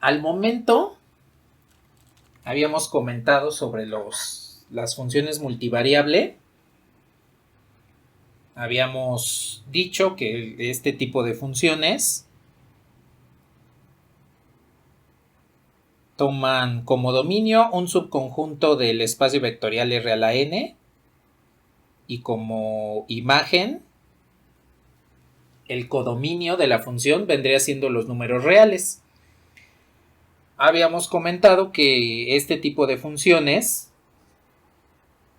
Al momento habíamos comentado sobre las funciones multivariable. Habíamos dicho que este tipo de funciones toman como dominio un subconjunto del espacio vectorial R a la n y como imagen el codominio de la función vendría siendo los números reales. Habíamos comentado que este tipo de funciones,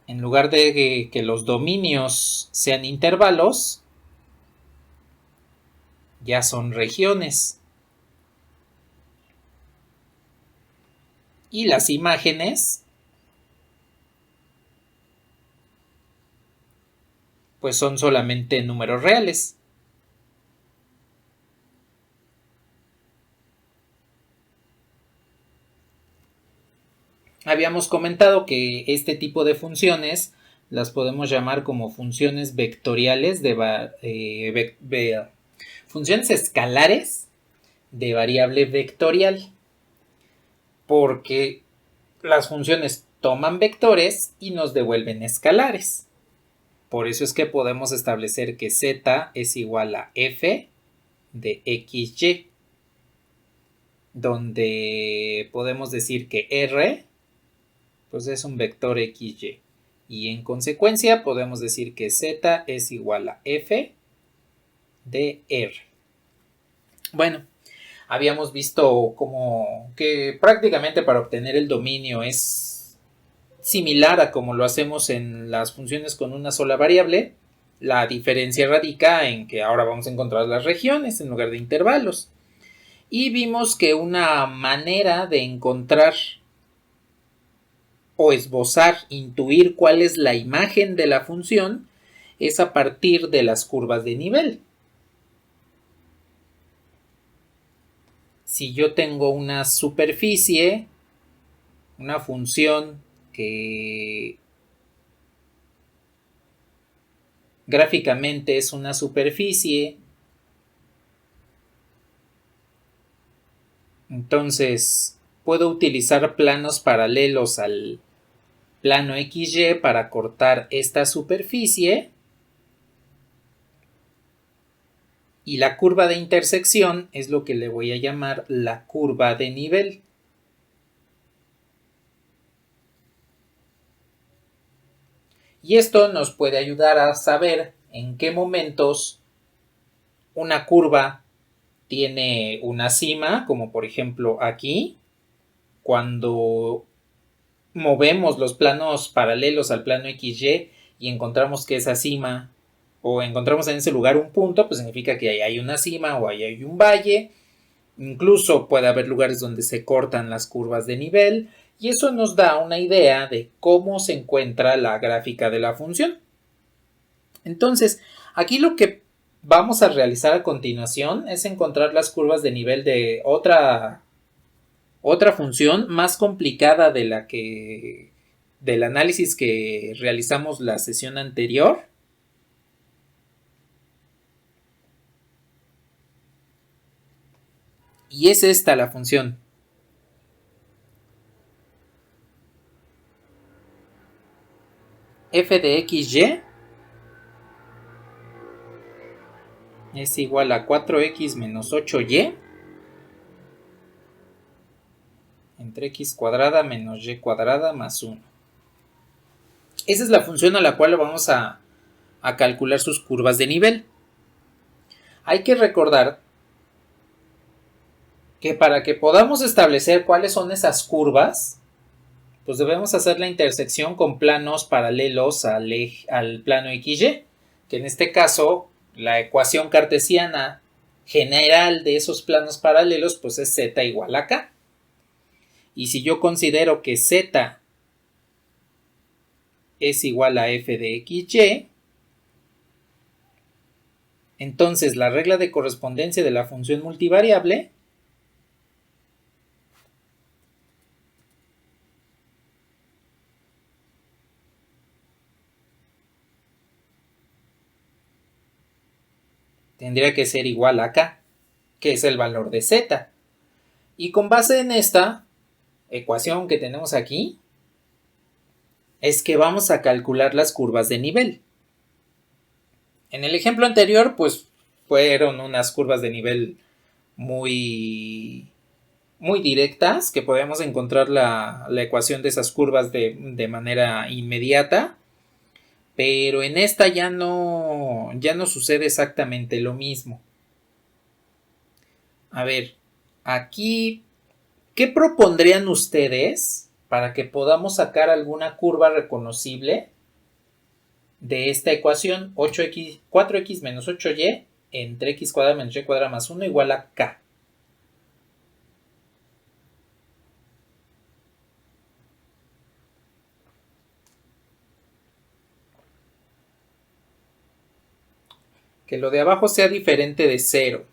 en lugar de que los dominios sean intervalos, ya son regiones. Y las imágenes, pues son solamente números reales. Habíamos comentado que este tipo de funciones las podemos llamar como funciones vectoriales funciones escalares de variable vectorial, porque las funciones toman vectores y nos devuelven escalares. Por eso es que podemos establecer que z es igual a f de xy, donde podemos decir que r pues es un vector xy. Y en consecuencia podemos decir que z es igual a f de r. Bueno, habíamos visto como que prácticamente para obtener el dominio es similar a como lo hacemos en las funciones con una sola variable. La diferencia radica en que ahora vamos a encontrar las regiones en lugar de intervalos. Y vimos que una manera de encontrar o esbozar, intuir cuál es la imagen de la función es a partir de las curvas de nivel. Si yo tengo una superficie, una función que gráficamente es una superficie, entonces puedo utilizar planos paralelos al plano XY para cortar esta superficie. Y la curva de intersección es lo que le voy a llamar la curva de nivel. Y esto nos puede ayudar a saber en qué momentos una curva tiene una cima, como por ejemplo aquí, cuando movemos los planos paralelos al plano XY y encontramos que esa cima, o encontramos en ese lugar un punto, pues significa que ahí hay una cima o ahí hay un valle. Incluso puede haber lugares donde se cortan las curvas de nivel y eso nos da una idea de cómo se encuentra la gráfica de la función. Entonces, aquí lo que vamos a realizar a continuación es encontrar las curvas de nivel de otra función más complicada de la que del análisis que realizamos la sesión anterior. Y es esta la función. F de xy es igual a 4x menos 8y entre x cuadrada menos y cuadrada más 1. Esa es la función a la cual vamos a calcular sus curvas de nivel. Hay que recordar que para que podamos establecer cuáles son esas curvas, pues debemos hacer la intersección con planos paralelos al plano XY, que en este caso la ecuación cartesiana general de esos planos paralelos pues es z igual a k. Y si yo considero que z es igual a f de xy, entonces la regla de correspondencia de la función multivariable tendría que ser igual a k, que es el valor de z. Y con base en esta ecuación que tenemos aquí, es que vamos a calcular las curvas de nivel. En el ejemplo anterior, pues fueron unas curvas de nivel muy directas, que podemos encontrar la ecuación de esas curvas de manera inmediata, pero en esta ya no sucede exactamente lo mismo. A ver, aquí, ¿qué propondrían ustedes para que podamos sacar alguna curva reconocible de esta ecuación? 4x menos 8y entre x cuadrada menos y cuadrada más 1 igual a k. Que lo de abajo sea diferente de 0.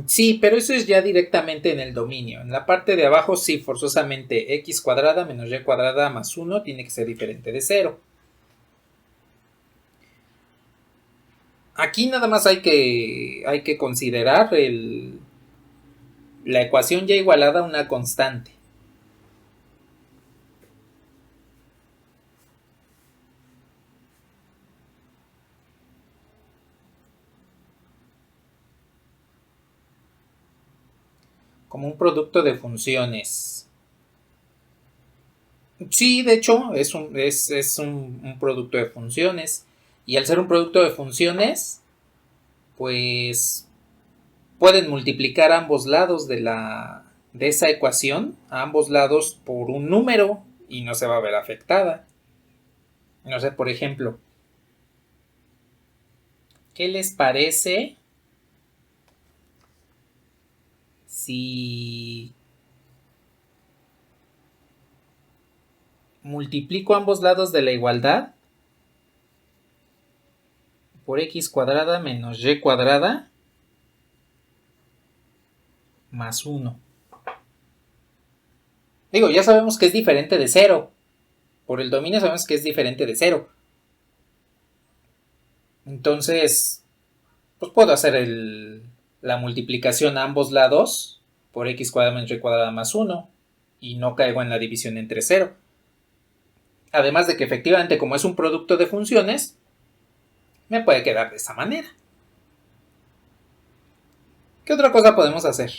Sí, pero eso es ya directamente en el dominio. En la parte de abajo sí, forzosamente x cuadrada menos y cuadrada más 1 tiene que ser diferente de 0. Aquí nada más hay que considerar la ecuación ya igualada a una constante. Como un producto de funciones. Sí, de hecho, es un producto de funciones. Y al ser un producto de funciones, pues pueden multiplicar ambos lados de esa ecuación, a ambos lados por un número, y no se va a ver afectada. No sé, por ejemplo, ¿qué les parece si multiplico ambos lados de la igualdad por x cuadrada menos y cuadrada más 1? Digo, ya sabemos que es diferente de 0. Por el dominio sabemos que es diferente de 0. Entonces, pues puedo hacer la multiplicación a ambos lados por x cuadrada menos y cuadrada más 1 y no caigo en la división entre 0. Además de que efectivamente, como es un producto de funciones, me puede quedar de esa manera. ¿Qué otra cosa podemos hacer?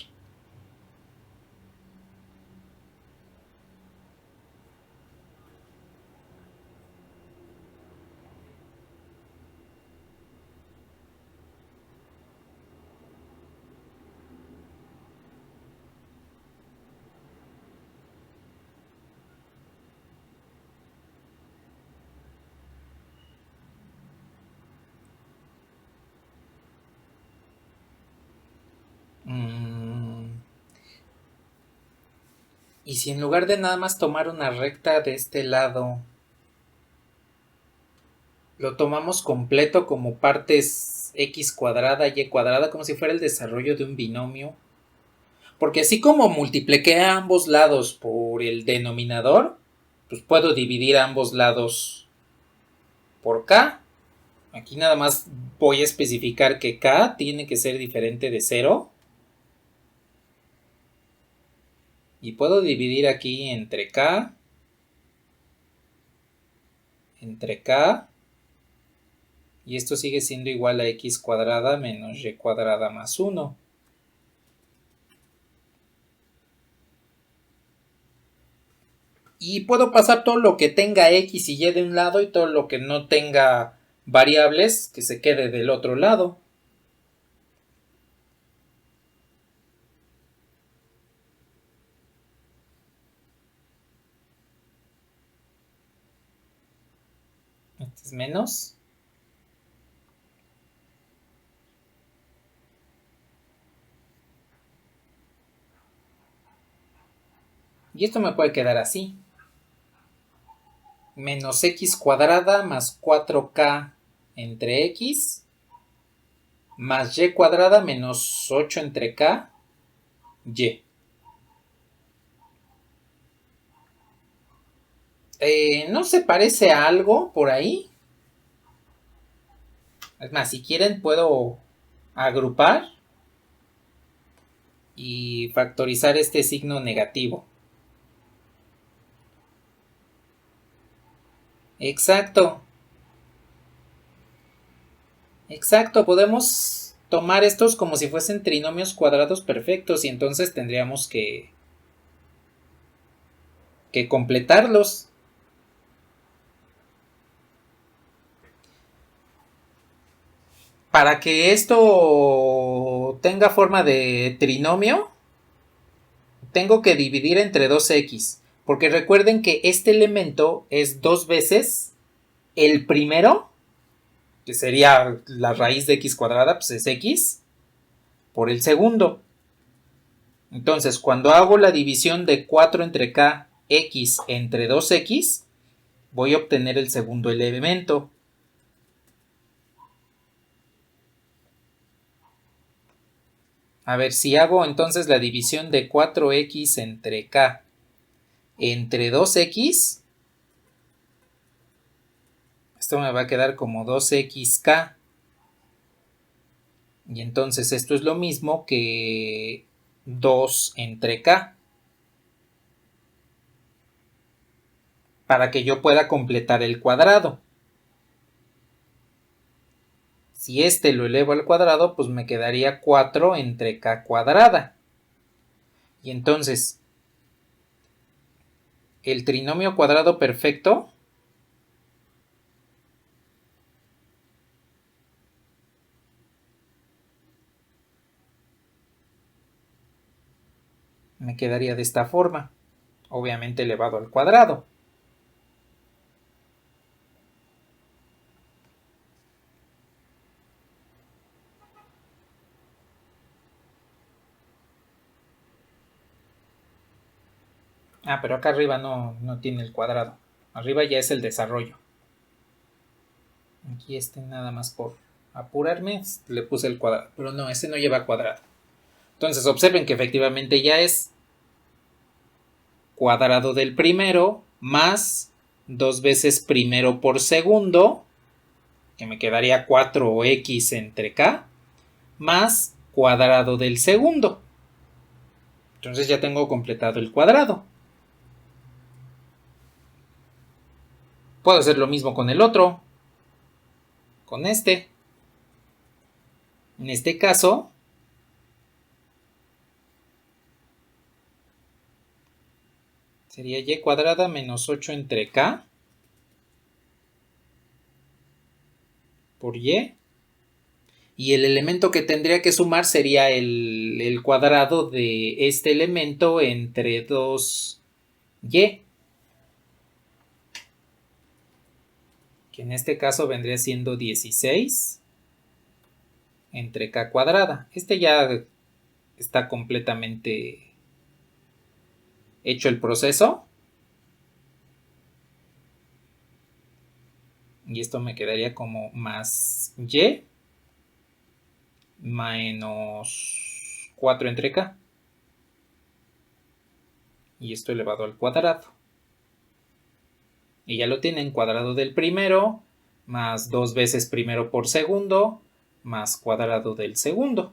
Y si en lugar de nada más tomar una recta de este lado, lo tomamos completo como partes x cuadrada y cuadrada, como si fuera el desarrollo de un binomio. Porque así como multipliqué a ambos lados por el denominador, pues puedo dividir a ambos lados por k. Aquí nada más voy a especificar que k tiene que ser diferente de 0. Y puedo dividir aquí entre k, y esto sigue siendo igual a x cuadrada menos y cuadrada más 1. Y puedo pasar todo lo que tenga x y y de un lado y todo lo que no tenga variables que se quede del otro lado. Este es menos. Y esto me puede quedar así. Menos x cuadrada más 4k entre x más y cuadrada menos 8 entre k, y. ¿No se parece a algo por ahí? Es más, si quieren puedo agrupar. y factorizar este signo negativo. Exacto. Exacto, podemos tomar estos como si fuesen trinomios cuadrados perfectos y entonces tendríamos que completarlos. Para que esto tenga forma de trinomio, tengo que dividir entre 2x. Porque recuerden que este elemento es 2 veces el primero, que sería la raíz de x cuadrada, pues es x, por el segundo. Entonces, cuando hago la división de 4 entre k, x entre 2x, voy a obtener el segundo elemento. A ver, si hago entonces la división de 4x entre k entre 2x, esto me va a quedar como 2xk. Y entonces esto es lo mismo que 2 entre k. Para que yo pueda completar el cuadrado. Si este lo elevo al cuadrado, pues me quedaría 4 entre k cuadrada. Y entonces, el trinomio cuadrado perfecto me quedaría de esta forma, obviamente elevado al cuadrado. Ah, pero acá arriba no tiene el cuadrado. Arriba ya es el desarrollo. Aquí nada más por apurarme le puse el cuadrado. Pero no, este no lleva cuadrado. Entonces observen que efectivamente ya es cuadrado del primero más 2 veces primero por segundo, que me quedaría 4x entre k, más cuadrado del segundo. Entonces ya tengo completado el cuadrado. Puedo hacer lo mismo con el otro, con este. En este caso, sería y cuadrada menos 8 entre k por y. Y el elemento que tendría que sumar sería el cuadrado de este elemento entre 2y, que en este caso vendría siendo 16 entre k cuadrada. Este ya está completamente hecho el proceso. Y esto me quedaría como más y menos 4 entre k. Y esto elevado al cuadrado. Y ya lo tienen, cuadrado del primero más 2 veces primero por segundo más cuadrado del segundo.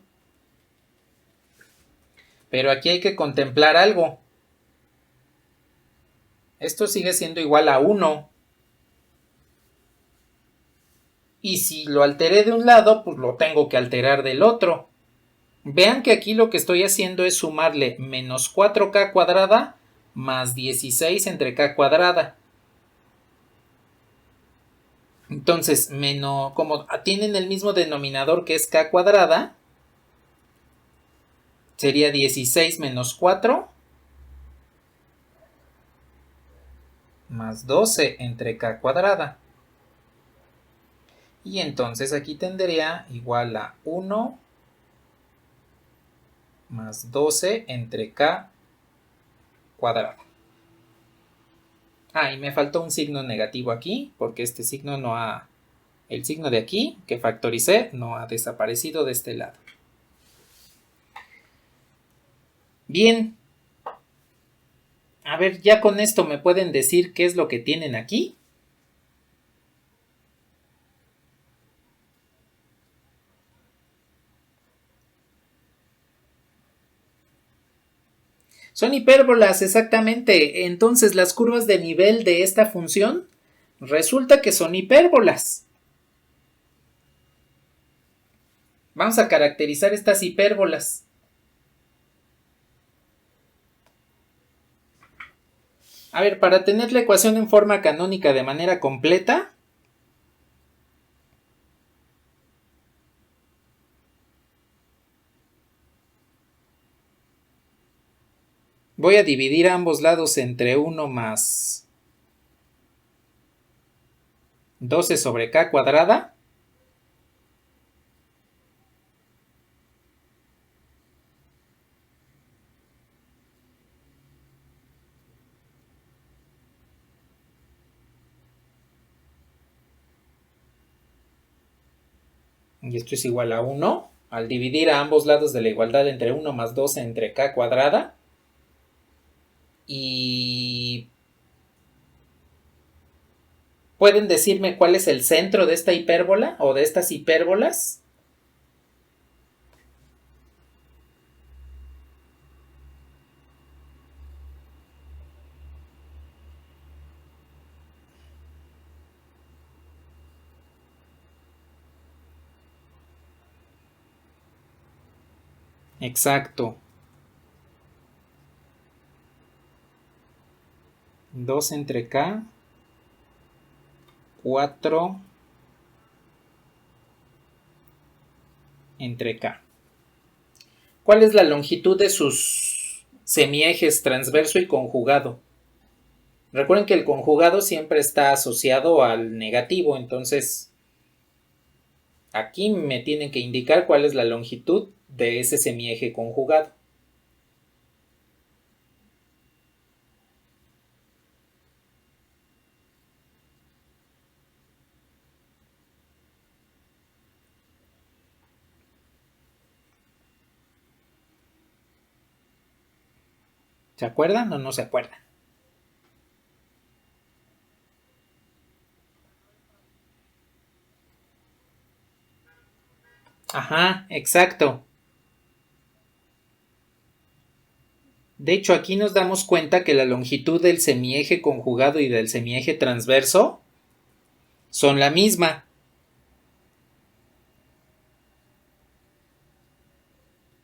Pero aquí hay que contemplar algo. Esto sigue siendo igual a 1. Y si lo alteré de un lado, pues lo tengo que alterar del otro. Vean que aquí lo que estoy haciendo es sumarle menos 4k cuadrada más 16 entre k cuadrada. Entonces, como tienen el mismo denominador que es k cuadrada, sería 16 menos 4 más 12 entre k cuadrada. Y entonces aquí tendría igual a 1 más 12 entre k cuadrado. Ah, y me faltó un signo negativo aquí, porque este signo no ha... El signo de aquí, que factoricé, no ha desaparecido de este lado. Bien. A ver, ya con esto me pueden decir qué es lo que tienen aquí. Son hipérbolas, exactamente. Entonces, las curvas de nivel de esta función resulta que son hipérbolas. Vamos a caracterizar estas hipérbolas. A ver, para tener la ecuación en forma canónica de manera completa, voy a dividir ambos lados entre 1 más 12 sobre k cuadrada. Y esto es igual a 1. Al dividir a ambos lados de la igualdad entre 1 más 12 entre k cuadrada. Y ¿pueden decirme cuál es el centro de esta hipérbola o de estas hipérbolas? Exacto. 2 entre k, 4 entre k. ¿Cuál es la longitud de sus semiejes transverso y conjugado? Recuerden que el conjugado siempre está asociado al negativo, entonces aquí me tienen que indicar cuál es la longitud de ese semieje conjugado. ¿Se acuerdan o no se acuerdan? Ajá, exacto. De hecho, aquí nos damos cuenta que la longitud del semieje conjugado y del semieje transverso son la misma.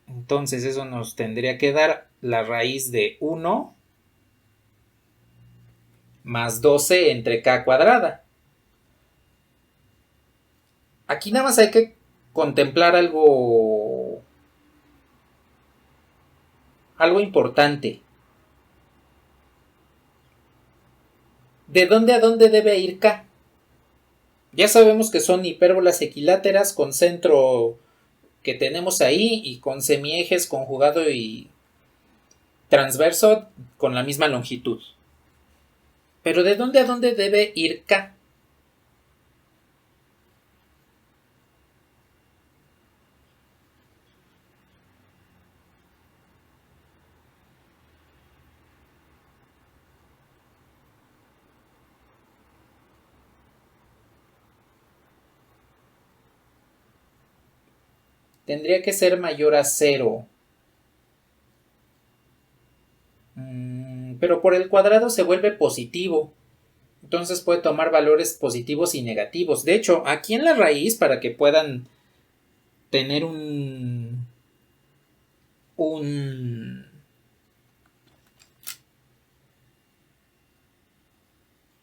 Entonces eso nos tendría que dar la raíz de 1 más 12 entre k cuadrada. Aquí nada más hay que contemplar algo importante. ¿De dónde a dónde debe ir k? Ya sabemos que son hipérbolas equiláteras con centro que tenemos ahí y con semiejes conjugado y transverso con la misma longitud. Pero ¿de dónde a dónde debe ir k? Tendría que ser mayor a 0. Pero por el cuadrado se vuelve positivo. Entonces puede tomar valores positivos y negativos. De hecho, aquí en la raíz, para que puedan tener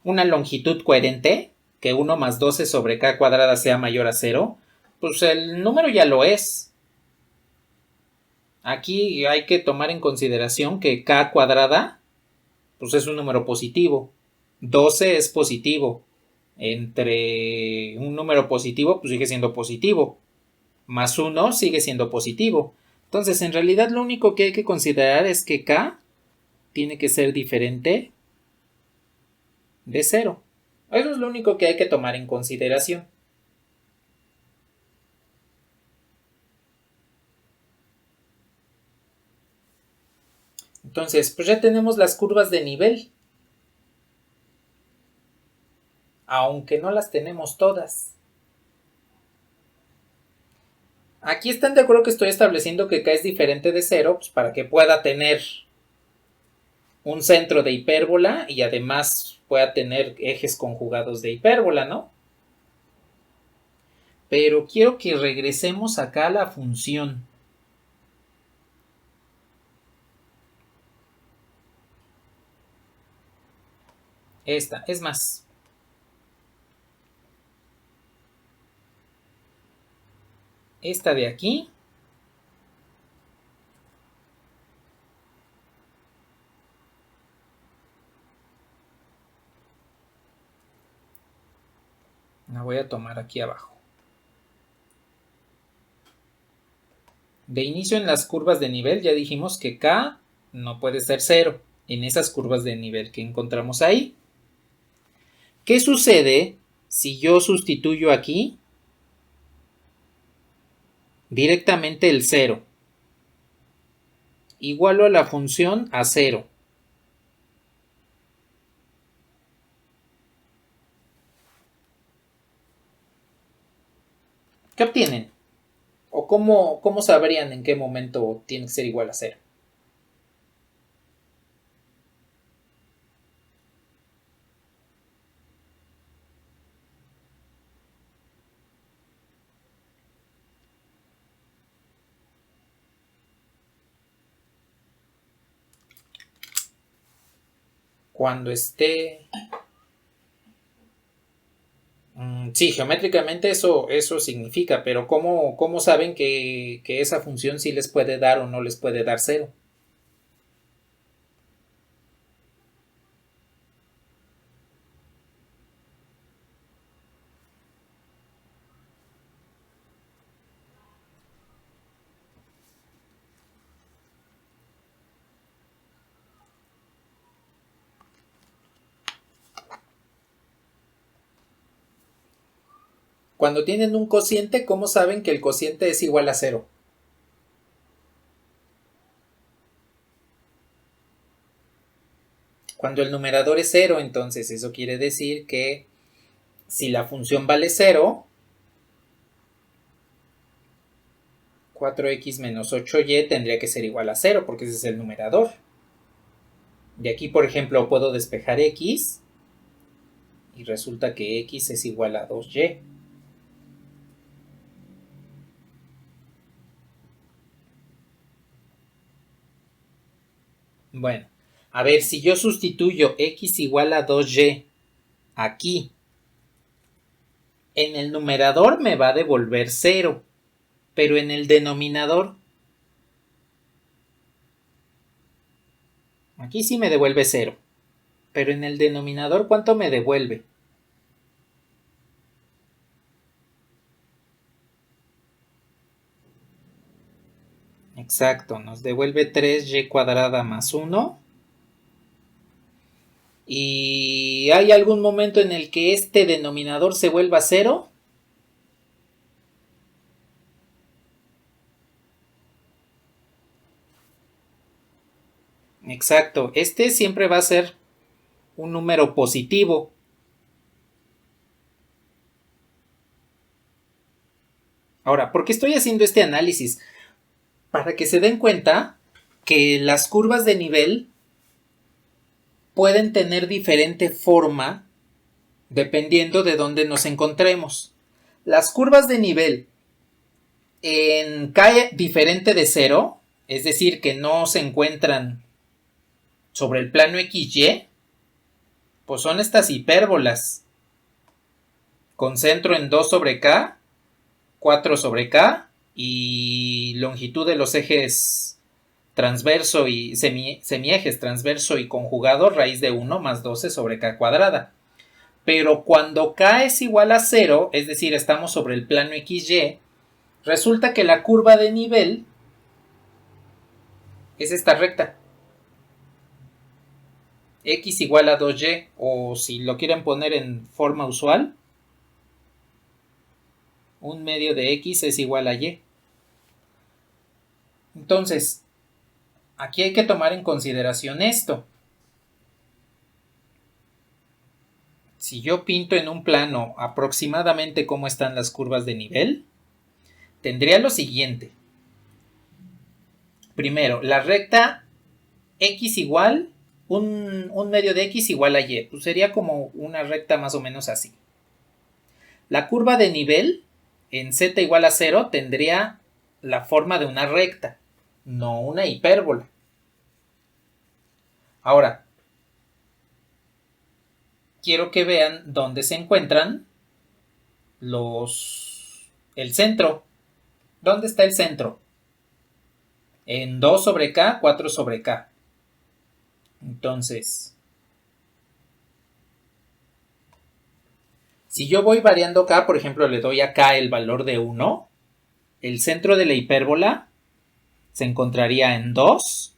una longitud coherente, que 1 más 12 sobre k cuadrada sea mayor a 0, pues el número ya lo es. Aquí hay que tomar en consideración que k cuadrada pues es un número positivo. 12 es positivo. Entre un número positivo pues sigue siendo positivo. Más 1 sigue siendo positivo. Entonces en realidad lo único que hay que considerar es que k tiene que ser diferente de 0. Eso es lo único que hay que tomar en consideración. Entonces, pues ya tenemos las curvas de nivel. Aunque no las tenemos todas. Aquí están de acuerdo que estoy estableciendo que k es diferente de 0, pues para que pueda tener un centro de hipérbola y además pueda tener ejes conjugados de hipérbola, ¿no? Pero quiero que regresemos acá a la función. Esta, es más. Esta de aquí. La voy a tomar aquí abajo. De inicio en las curvas de nivel ya dijimos que K no puede ser 0 en esas curvas de nivel que encontramos ahí. ¿Qué sucede si yo sustituyo aquí directamente el 0? Igualo a la función a 0. ¿Qué obtienen? ¿O cómo sabrían en qué momento tiene que ser igual a 0? Cuando esté... Sí, geométricamente eso significa, pero ¿cómo saben que esa función sí les puede dar o no les puede dar 0? Cuando tienen un cociente, ¿cómo saben que el cociente es igual a 0? Cuando el numerador es 0, entonces eso quiere decir que si la función vale 0, 4x menos 8y tendría que ser igual a 0 porque ese es el numerador. De aquí, por ejemplo, puedo despejar x y resulta que x es igual a 2y. Bueno, a ver, si yo sustituyo x igual a 2y aquí, en el numerador me va a devolver 0, pero en el denominador, aquí sí me devuelve 0, pero en el denominador, ¿cuánto me devuelve? Exacto, nos devuelve 3y cuadrada más 1. ¿Y hay algún momento en el que este denominador se vuelva 0? Exacto, este siempre va a ser un número positivo. Ahora, ¿por qué estoy haciendo este análisis? Para que se den cuenta que las curvas de nivel pueden tener diferente forma dependiendo de dónde nos encontremos. Las curvas de nivel en K diferente de 0, es decir, que no se encuentran sobre el plano XY, pues son estas hipérbolas con centro en 2 sobre K, 4 sobre K y longitud de los ejes transverso y semiejes transverso y conjugado raíz de 1 más 12 sobre K cuadrada. Pero cuando K es igual a 0, es decir, estamos sobre el plano XY, resulta que la curva de nivel es esta recta. X igual a 2y, o si lo quieren poner en forma usual, un medio de X es igual a Y. Entonces, aquí hay que tomar en consideración esto. Si yo pinto en un plano aproximadamente cómo están las curvas de nivel, tendría lo siguiente. Primero, la recta X igual un medio de x igual a y. Pues sería como una recta más o menos así. La curva de nivel en z igual a 0 tendría la forma de una recta, no una hipérbola. Ahora, quiero que vean dónde se encuentran el centro. ¿Dónde está el centro? En 2 sobre k, 4 sobre k. Entonces, si yo voy variando k, por ejemplo, le doy a k el valor de 1, el centro de la hipérbola se encontraría en 2,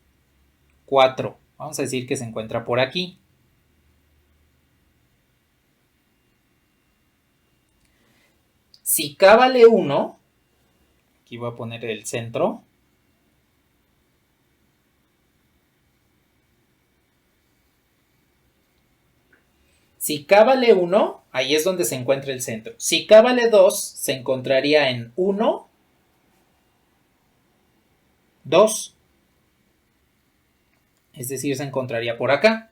4. Vamos a decir que se encuentra por aquí. Si k vale 1, aquí voy a poner el centro. Si k vale 1, ahí es donde se encuentra el centro. Si k vale 2, se encontraría en 1, 2. Es decir, se encontraría por acá.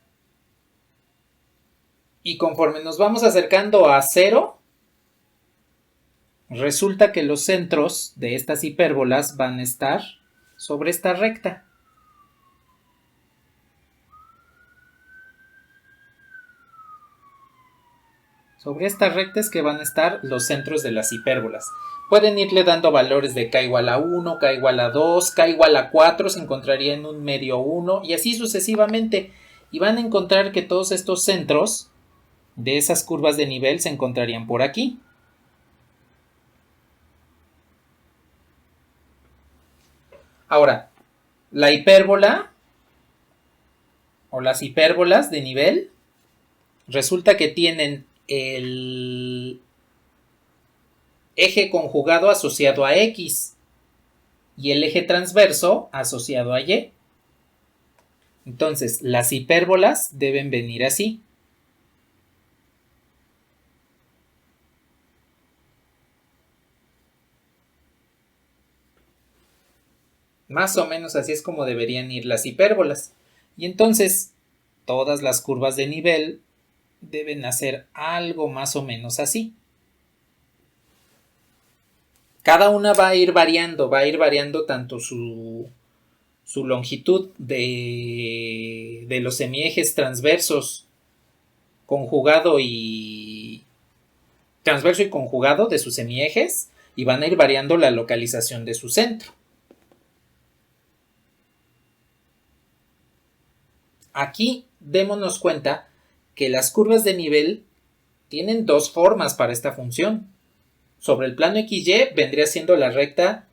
Y conforme nos vamos acercando a 0, resulta que los centros de estas hipérbolas van a estar sobre esta recta. Sobre esta recta es que van a estar los centros de las hipérbolas. Pueden irle dando valores de k igual a 1, k igual a 2, k igual a 4, se encontraría en un medio 1 y así sucesivamente. Y van a encontrar que todos estos centros de esas curvas de nivel se encontrarían por aquí. Ahora, la hipérbola o las hipérbolas de nivel resulta que tienen el eje conjugado asociado a x y el eje transverso asociado a y. Entonces, las hipérbolas deben venir así. Más o menos así es como deberían ir las hipérbolas. Y entonces, todas las curvas de nivel deben hacer algo más o menos así. Cada una va a ir variando tanto su longitud de los semiejes transversos conjugado y transverso y conjugado de sus semiejes, y van a ir variando la localización de su centro. Aquí démonos cuenta que las curvas de nivel tienen dos formas para esta función. Sobre el plano XY vendría siendo la recta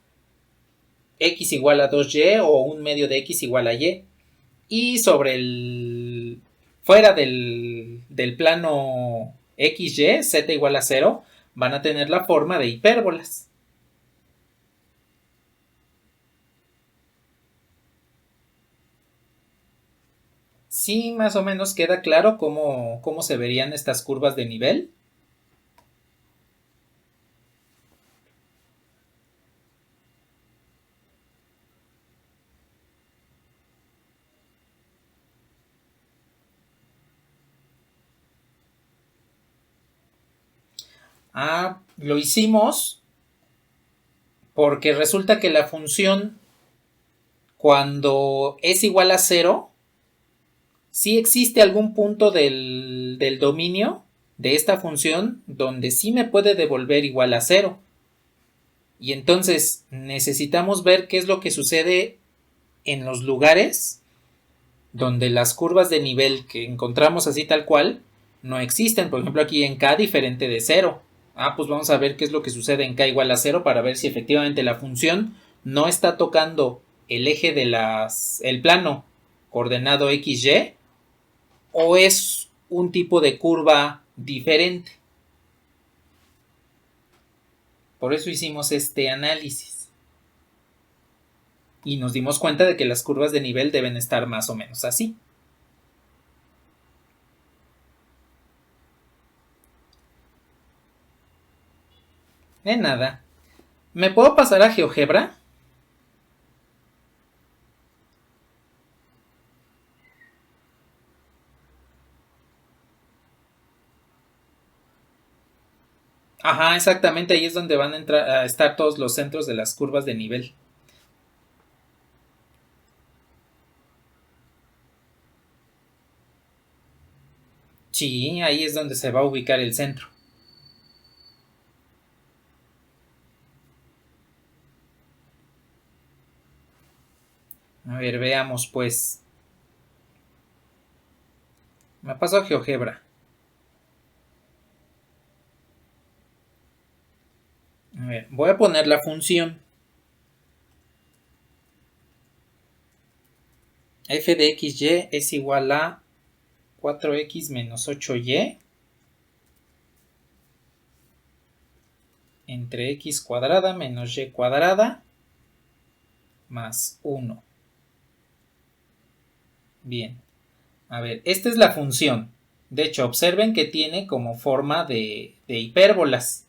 x igual a 2y o un medio de x igual a y. Y sobre fuera del plano XY, z igual a 0, van a tener la forma de hipérbolas. Sí, más o menos queda claro cómo se verían estas curvas de nivel. Lo hicimos porque resulta que la función, cuando es igual a 0, sí existe algún punto del dominio de esta función donde sí me puede devolver igual a 0. Y entonces necesitamos ver qué es lo que sucede en los lugares donde las curvas de nivel que encontramos así tal cual no existen. Por ejemplo, aquí en k diferente de 0. Pues vamos a ver qué es lo que sucede en k igual a 0 para ver si efectivamente la función no está tocando el eje el plano coordenado xy o es un tipo de curva diferente. Por eso hicimos este análisis. Y nos dimos cuenta de que las curvas de nivel deben estar más o menos así. De nada. ¿Me puedo pasar a GeoGebra? Ajá, exactamente, ahí es donde van a estar todos los centros de las curvas de nivel. Sí, ahí es donde se va a ubicar el centro. A ver, veamos pues. Me paso a GeoGebra. A ver, voy a poner la función f de xy es igual a 4x menos 8y entre x cuadrada menos y cuadrada más 1. Bien, a ver, esta es la función. De hecho, observen que tiene como forma de hipérbolas.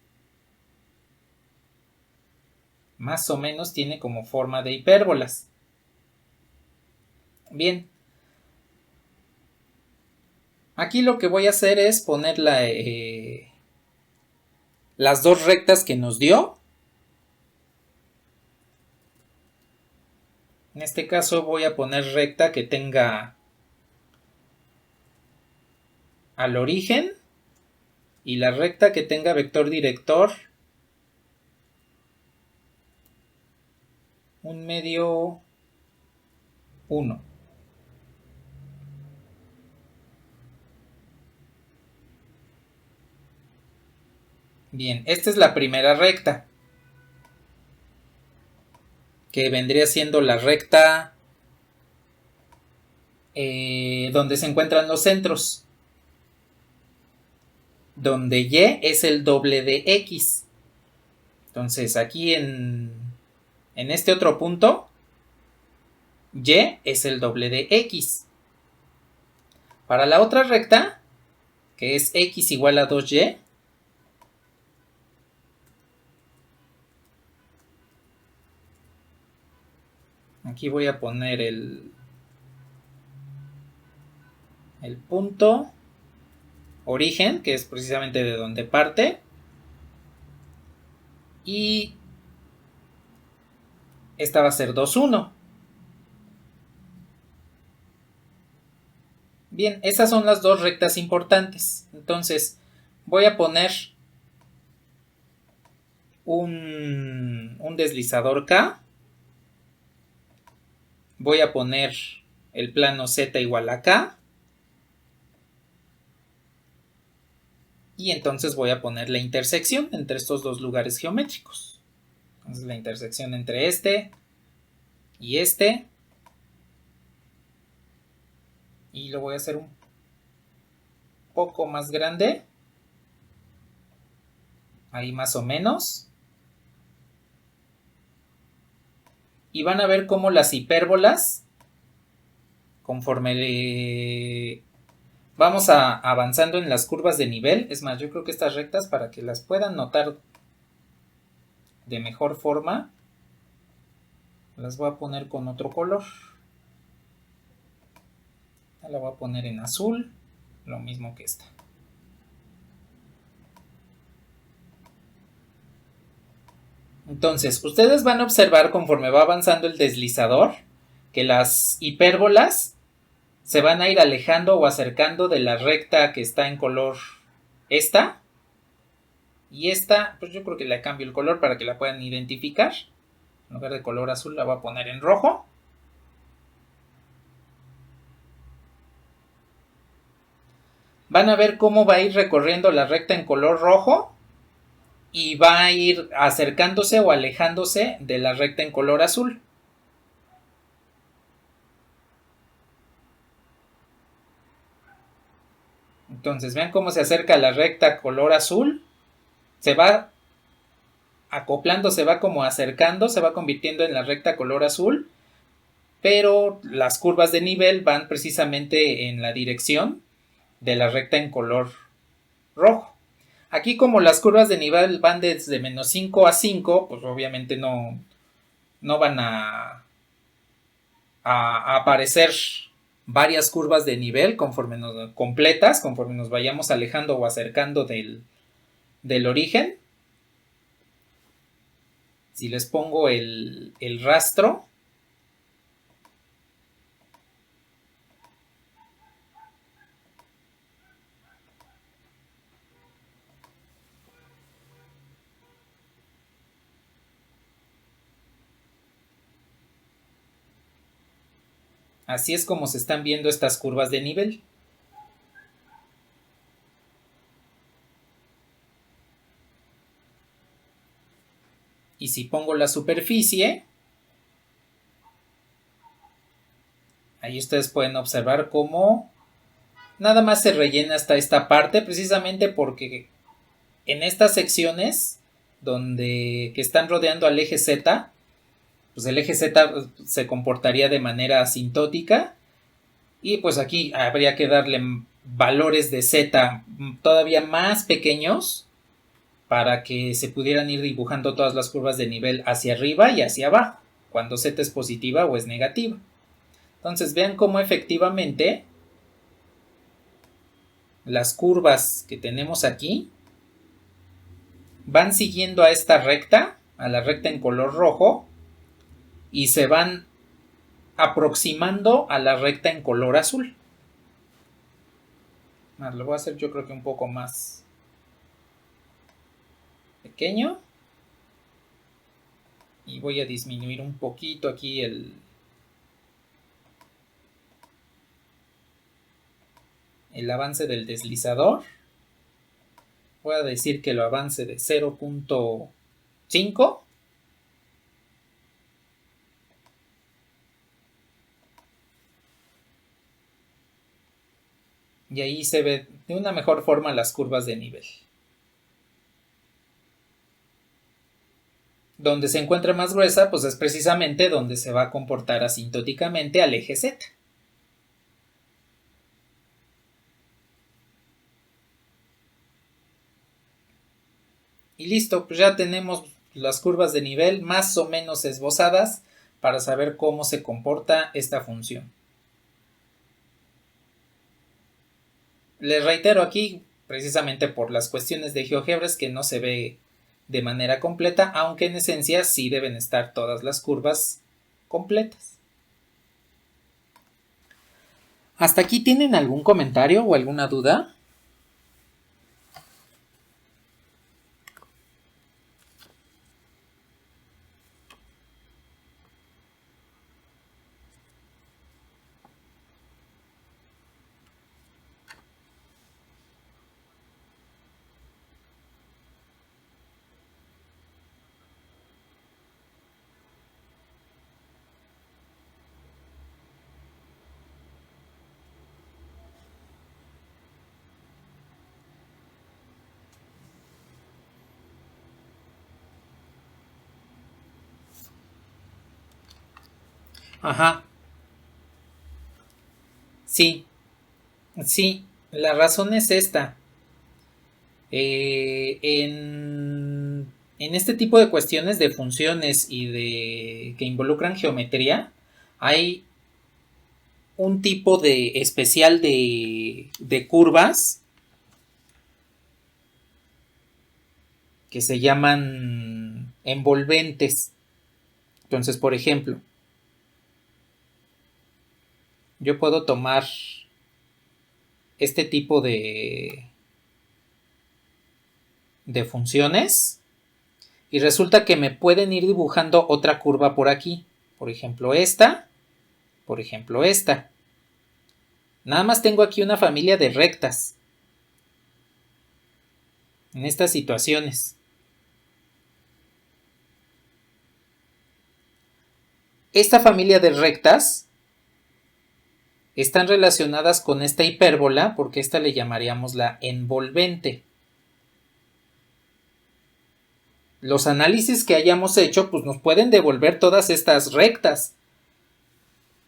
Más o menos tiene como forma de hipérbolas. Bien, aquí lo que voy a hacer es poner las dos rectas que nos dio. En este caso voy a poner recta que tenga al origen y la recta que tenga vector director un medio 1. Bien, esta es la primera recta, que vendría siendo la recta donde se encuentran los centros, donde y es el doble de x. Entonces aquí en este otro punto, y es el doble de x. Para la otra recta, que es x igual a 2y, aquí voy a poner el punto origen, que es precisamente de donde parte, y esta va a ser 2, 1. Bien, esas son las dos rectas importantes. Entonces, voy a poner un deslizador K. Voy a poner el plano Z igual a K. Y entonces voy a poner la intersección entre estos dos lugares geométricos. Entonces la intersección entre este y este. Y lo voy a hacer un poco más grande. Ahí más o menos. Y van a ver cómo las hipérbolas, conforme vamos avanzando en las curvas de nivel, es más, yo creo que estas rectas, para que las puedan notar de mejor forma, las voy a poner con otro color. La voy a poner en azul, lo mismo que esta. Entonces, ustedes van a observar conforme va avanzando el deslizador que las hipérbolas se van a ir alejando o acercando de la recta que está en color esta. Y esta, pues yo creo que le cambio el color para que la puedan identificar. En lugar de color azul la voy a poner en rojo. Van a ver cómo va a ir recorriendo la recta en color rojo y va a ir acercándose o alejándose de la recta en color azul. Entonces vean cómo se acerca la recta color azul, se va acoplando, se va como acercando, se va convirtiendo en la recta color azul, pero las curvas de nivel van precisamente en la dirección de la recta en color rojo. Aquí como las curvas de nivel van desde menos 5 a 5, pues obviamente no van a aparecer varias curvas de nivel completas, conforme nos vayamos alejando o acercando del origen. Si les pongo el rastro, así es como se están viendo estas curvas de nivel. Y si pongo la superficie, ahí ustedes pueden observar cómo nada más se rellena hasta esta parte, precisamente porque en estas secciones que están rodeando al eje Z, pues el eje Z se comportaría de manera asintótica y pues aquí habría que darle valores de Z todavía más pequeños para que se pudieran ir dibujando todas las curvas de nivel hacia arriba y hacia abajo, cuando Z es positiva o es negativa. Entonces vean cómo efectivamente las curvas que tenemos aquí van siguiendo a esta recta, a la recta en color rojo, y se van aproximando a la recta en color azul. Lo voy a hacer yo creo que un poco más pequeño. Y voy a disminuir un poquito aquí el avance del deslizador. Voy a decir que lo avance de 0.5. Y ahí se ve de una mejor forma las curvas de nivel. Donde se encuentra más gruesa, pues es precisamente donde se va a comportar asintóticamente al eje Z. Y listo, pues ya tenemos las curvas de nivel más o menos esbozadas para saber cómo se comporta esta función. Les reitero aquí, precisamente por las cuestiones de GeoGebra, es que no se ve de manera completa, aunque en esencia sí deben estar todas las curvas completas. ¿Hasta aquí tienen algún comentario o alguna duda? Ajá. Sí, la razón es esta. En este tipo de cuestiones de funciones y que involucran geometría, hay un tipo de especial de curvas que se llaman envolventes. Entonces, por ejemplo, yo puedo tomar este tipo de funciones y resulta que me pueden ir dibujando otra curva por aquí. Por ejemplo, esta. Por ejemplo, esta. Nada más tengo aquí una familia de rectas en estas situaciones. Esta familia de rectas están relacionadas con esta hipérbola porque esta le llamaríamos la envolvente. Los análisis que hayamos hecho pues nos pueden devolver todas estas rectas,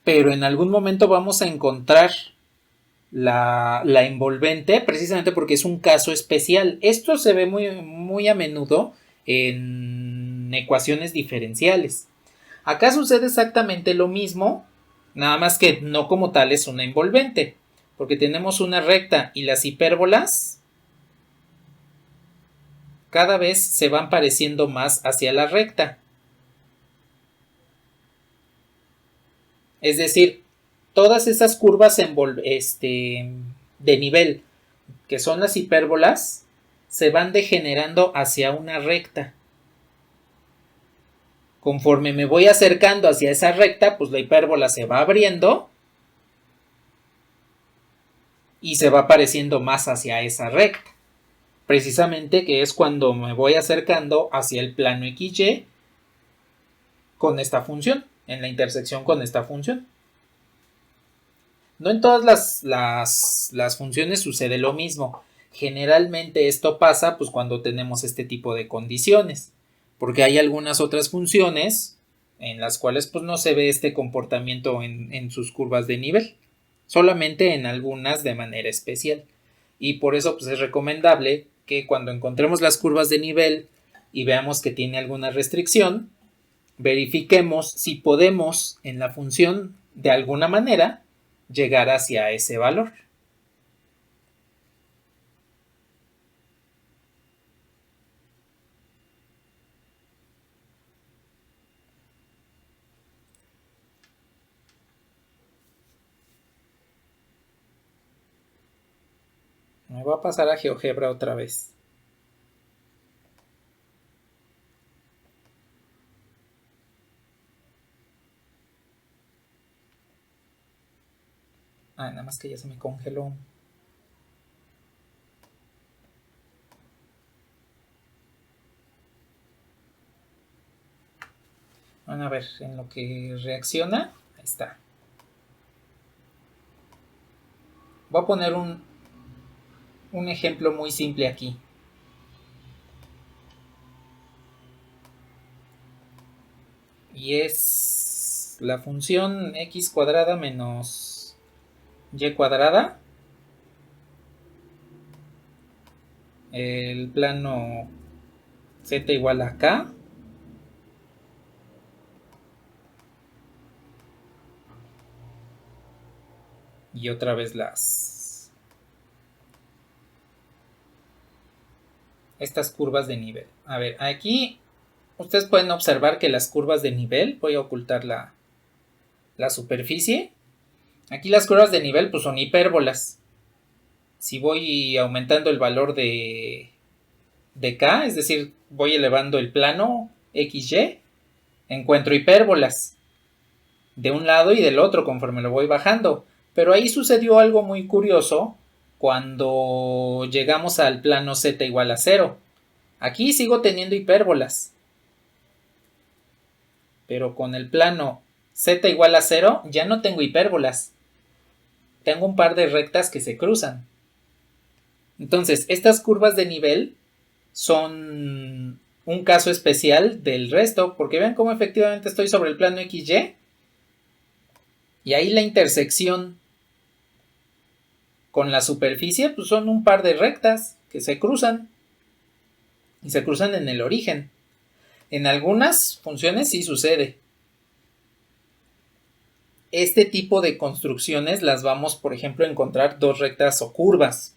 pero en algún momento vamos a encontrar la envolvente precisamente porque es un caso especial. Esto se ve muy a menudo en ecuaciones diferenciales. Acá sucede exactamente lo mismo, nada más que no como tal es una envolvente, porque tenemos una recta y las hipérbolas cada vez se van pareciendo más hacia la recta. Es decir, todas esas curvas de nivel, que son las hipérbolas, se van degenerando hacia una recta. Conforme me voy acercando hacia esa recta, pues la hipérbola se va abriendo y se va pareciendo más hacia esa recta. Precisamente que es cuando me voy acercando hacia el plano XY con esta función, en la intersección con esta función. No en todas las funciones sucede lo mismo. Generalmente esto pasa pues cuando tenemos este tipo de condiciones, porque hay algunas otras funciones en las cuales pues no se ve este comportamiento en sus curvas de nivel, solamente en algunas de manera especial. Y por eso pues es recomendable que cuando encontremos las curvas de nivel y veamos que tiene alguna restricción, verifiquemos si podemos en la función de alguna manera llegar hacia ese valor. Me voy a pasar a GeoGebra otra vez. Nada más que ya se me congeló. Van a ver, en lo que reacciona, ahí está. Voy a poner un ejemplo muy simple aquí. Y es la función x cuadrada menos y cuadrada. El plano z igual a k. Y otra vez estas curvas de nivel. A ver, aquí ustedes pueden observar que las curvas de nivel, voy a ocultar la superficie. Aquí las curvas de nivel pues son hipérbolas. Si voy aumentando el valor de k, es decir, voy elevando el plano XY, encuentro hipérbolas de un lado y del otro conforme lo voy bajando. Pero ahí sucedió algo muy curioso cuando llegamos al plano z igual a 0. Aquí sigo teniendo hipérbolas, pero con el plano z igual a 0 ya no tengo hipérbolas. Tengo un par de rectas que se cruzan. Entonces, estas curvas de nivel son un caso especial del resto, porque vean cómo efectivamente estoy sobre el plano XY y ahí la intersección con la superficie pues son un par de rectas que se cruzan y se cruzan en el origen. En algunas funciones sí sucede. Este tipo de construcciones las vamos, por ejemplo, a encontrar dos rectas o curvas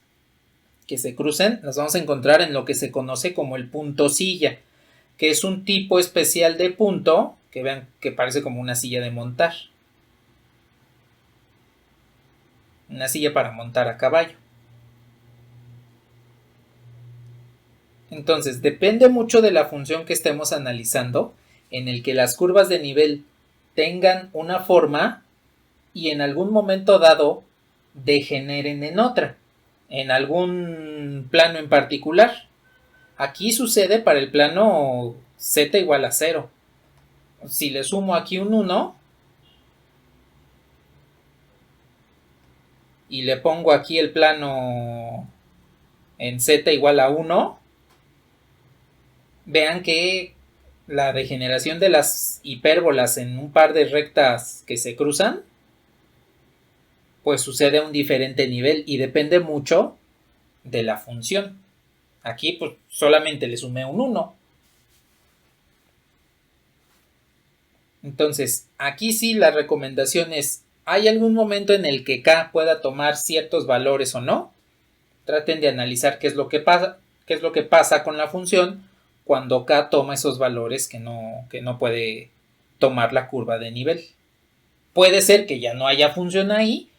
que se crucen, las vamos a encontrar en lo que se conoce como el punto silla, que es un tipo especial de punto que vean que parece como una silla de montar. Una silla para montar a caballo. Entonces, depende mucho de la función que estemos analizando, en el que las curvas de nivel tengan una forma y en algún momento dado degeneren en otra, en algún plano en particular. Aquí sucede para el plano z igual a 0. Si le sumo aquí un 1 y le pongo aquí el plano en z igual a 1, vean que la degeneración de las hipérbolas en un par de rectas que se cruzan, pues sucede a un diferente nivel y depende mucho de la función. Aquí pues solamente le sumé un 1. Entonces, aquí sí la recomendación es, ¿hay algún momento en el que k pueda tomar ciertos valores o no? Traten de analizar qué es lo que pasa con la función cuando k toma esos valores que no puede tomar la curva de nivel. Puede ser que ya no haya función ahí,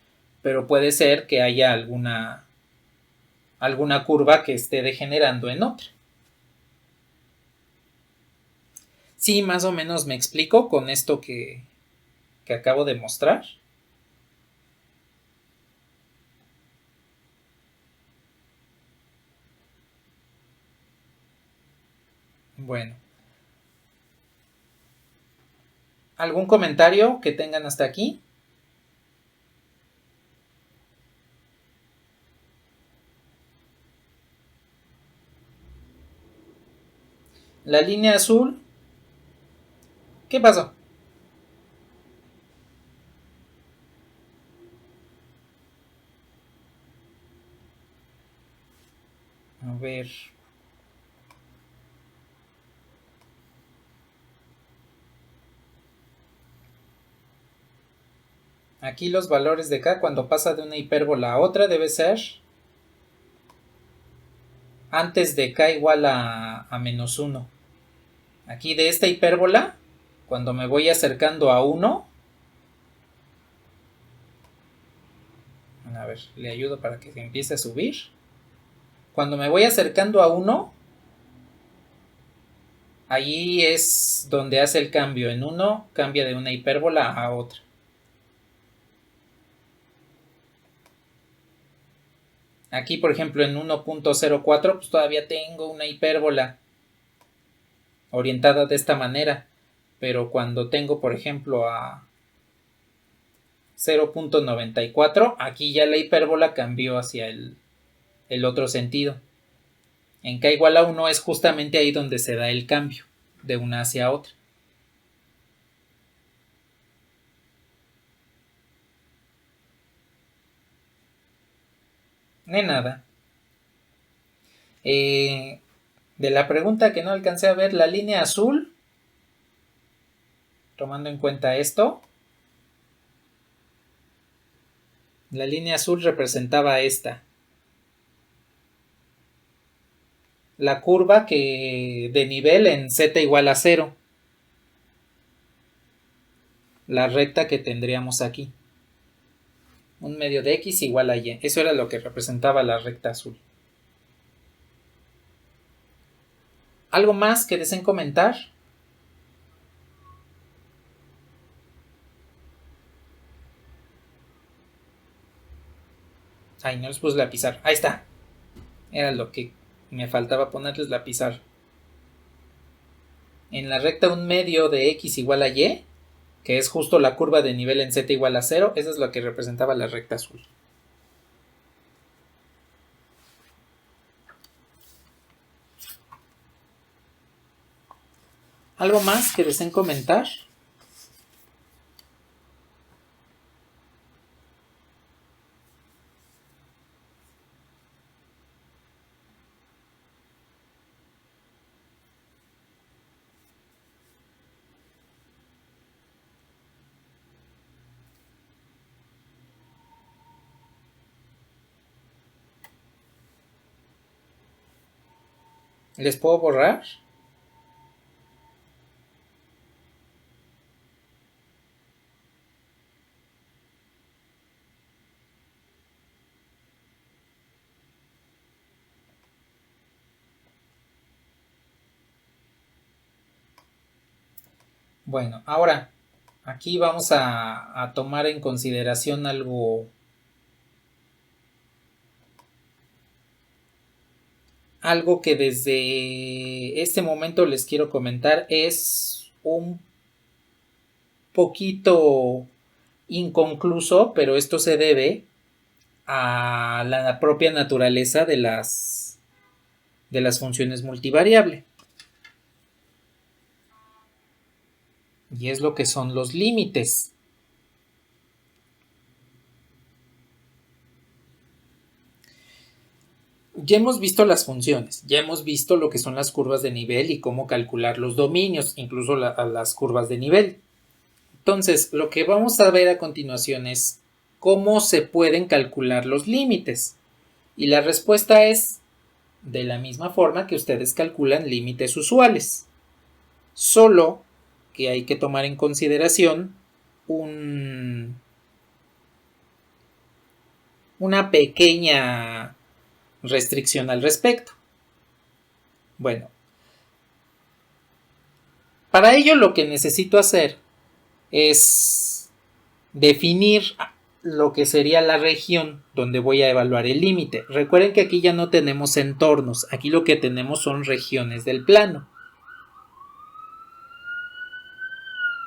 pero puede ser que haya alguna curva que esté degenerando en otra. Sí, más o menos me explico con esto que acabo de mostrar. Bueno. ¿Algún comentario que tengan hasta aquí? La línea azul. ¿Qué pasó? A ver. Aquí los valores de K cuando pasa de una hipérbola a otra debe ser antes de K igual a menos 1. Aquí de esta hipérbola, cuando me voy acercando a 1, a ver, le ayudo para que se empiece a subir. Cuando me voy acercando a 1, ahí es donde hace el cambio. En 1 cambia de una hipérbola a otra. Aquí, por ejemplo, en 1.04, pues todavía tengo una hipérbola orientada de esta manera. Pero cuando tengo, por ejemplo, a 0.94, aquí ya la hipérbola cambió hacia el otro sentido. En K igual a 1 es justamente ahí donde se da el cambio de una hacia otra. De nada. De la pregunta que no alcancé a ver, la línea azul, tomando en cuenta esto, la línea azul representaba esta. La curva que de nivel en z igual a 0. La recta que tendríamos aquí. Un medio de x igual a y. Eso era lo que representaba la recta azul. ¿Algo más que deseen comentar? Ay, no les puse la pizarra. Ahí está. Era lo que me faltaba ponerles la pizarra. En la recta un medio de x igual a y, que es justo la curva de nivel en z igual a 0, esa es lo que representaba la recta azul. ¿Algo más que deseen comentar? ¿Les puedo borrar? Bueno, ahora aquí vamos a tomar en consideración algo que desde este momento les quiero comentar. Es un poquito inconcluso, pero esto se debe a la propia naturaleza de las funciones multivariable. Y es lo que son los límites. Ya hemos visto las funciones, ya hemos visto lo que son las curvas de nivel y cómo calcular los dominios, incluso las curvas de nivel. Entonces, lo que vamos a ver a continuación es cómo se pueden calcular los límites. Y la respuesta es de la misma forma que ustedes calculan límites usuales. Solo que hay que tomar en consideración una pequeña restricción al respecto. Bueno, para ello lo que necesito hacer es definir lo que sería la región donde voy a evaluar el límite. Recuerden que aquí ya no tenemos entornos, aquí lo que tenemos son regiones del plano.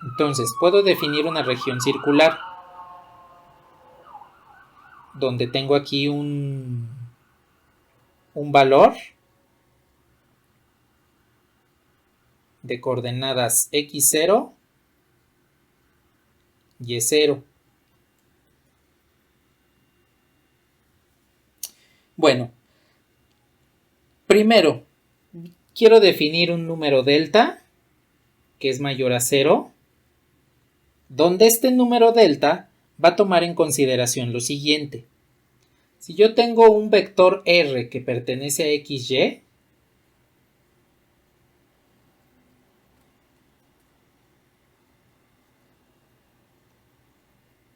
Entonces, puedo definir una región circular donde tengo aquí un valor de coordenadas x0 y0. Bueno, primero quiero definir un número delta que es mayor a 0, donde este número delta va a tomar en consideración lo siguiente. Si yo tengo un vector r que pertenece a xy,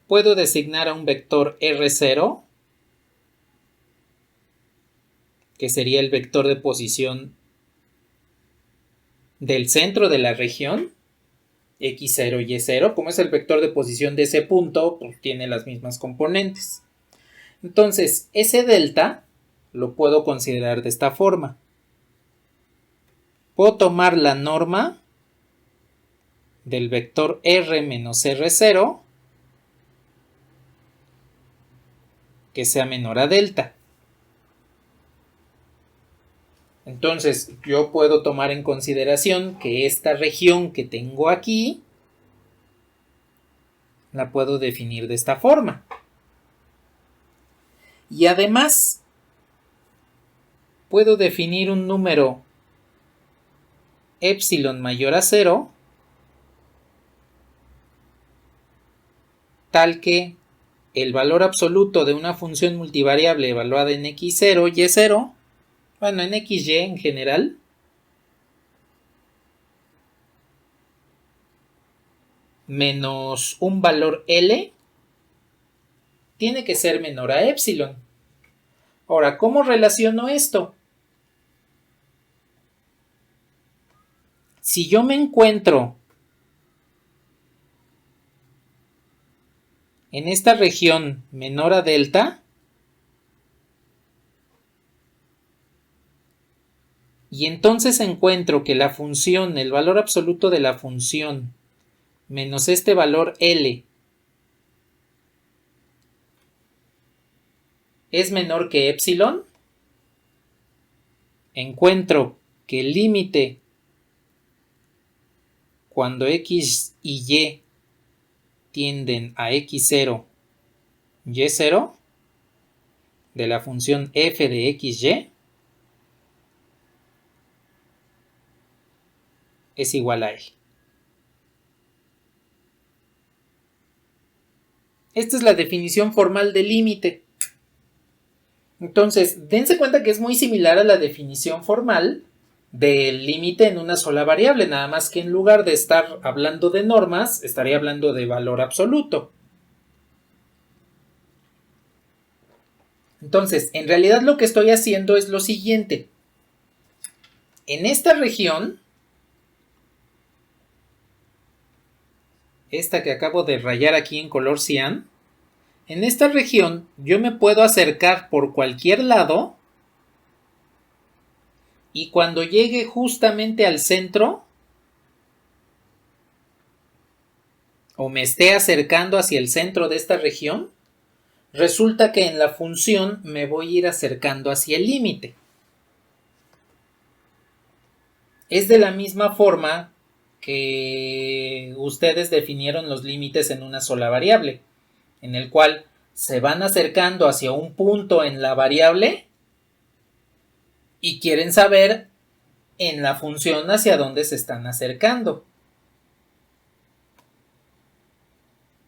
puedo designar a un vector r0, que sería el vector de posición del centro de la región, x0 y y0. Como es el vector de posición de ese punto, pues tiene las mismas componentes. Entonces, ese delta lo puedo considerar de esta forma. Puedo tomar la norma del vector r menos r0 que sea menor a delta. Entonces, yo puedo tomar en consideración que esta región que tengo aquí la puedo definir de esta forma. Y además, puedo definir un número epsilon mayor a 0 tal que el valor absoluto de una función multivariable evaluada en x0, y0, bueno, en xy en general, menos un valor L, tiene que ser menor a epsilon. Ahora, ¿cómo relaciono esto? Si yo me encuentro en esta región menor a delta, y entonces encuentro que la función, el valor absoluto de la función, menos este valor L, es menor que epsilon, encuentro que el límite cuando x y y tienden a x0, y0 de la función f de xy es igual a L. Esta es la definición formal del límite. Entonces, dense cuenta que es muy similar a la definición formal del límite en una sola variable, nada más que en lugar de estar hablando de normas, estaría hablando de valor absoluto. Entonces, en realidad lo que estoy haciendo es lo siguiente. En esta región, esta que acabo de rayar aquí en color cian, en esta región yo me puedo acercar por cualquier lado y cuando llegue justamente al centro o me esté acercando hacia el centro de esta región, resulta que en la función me voy a ir acercando hacia el límite. Es de la misma forma que ustedes definieron los límites en una sola variable, en el cual se van acercando hacia un punto en la variable y quieren saber en la función hacia dónde se están acercando.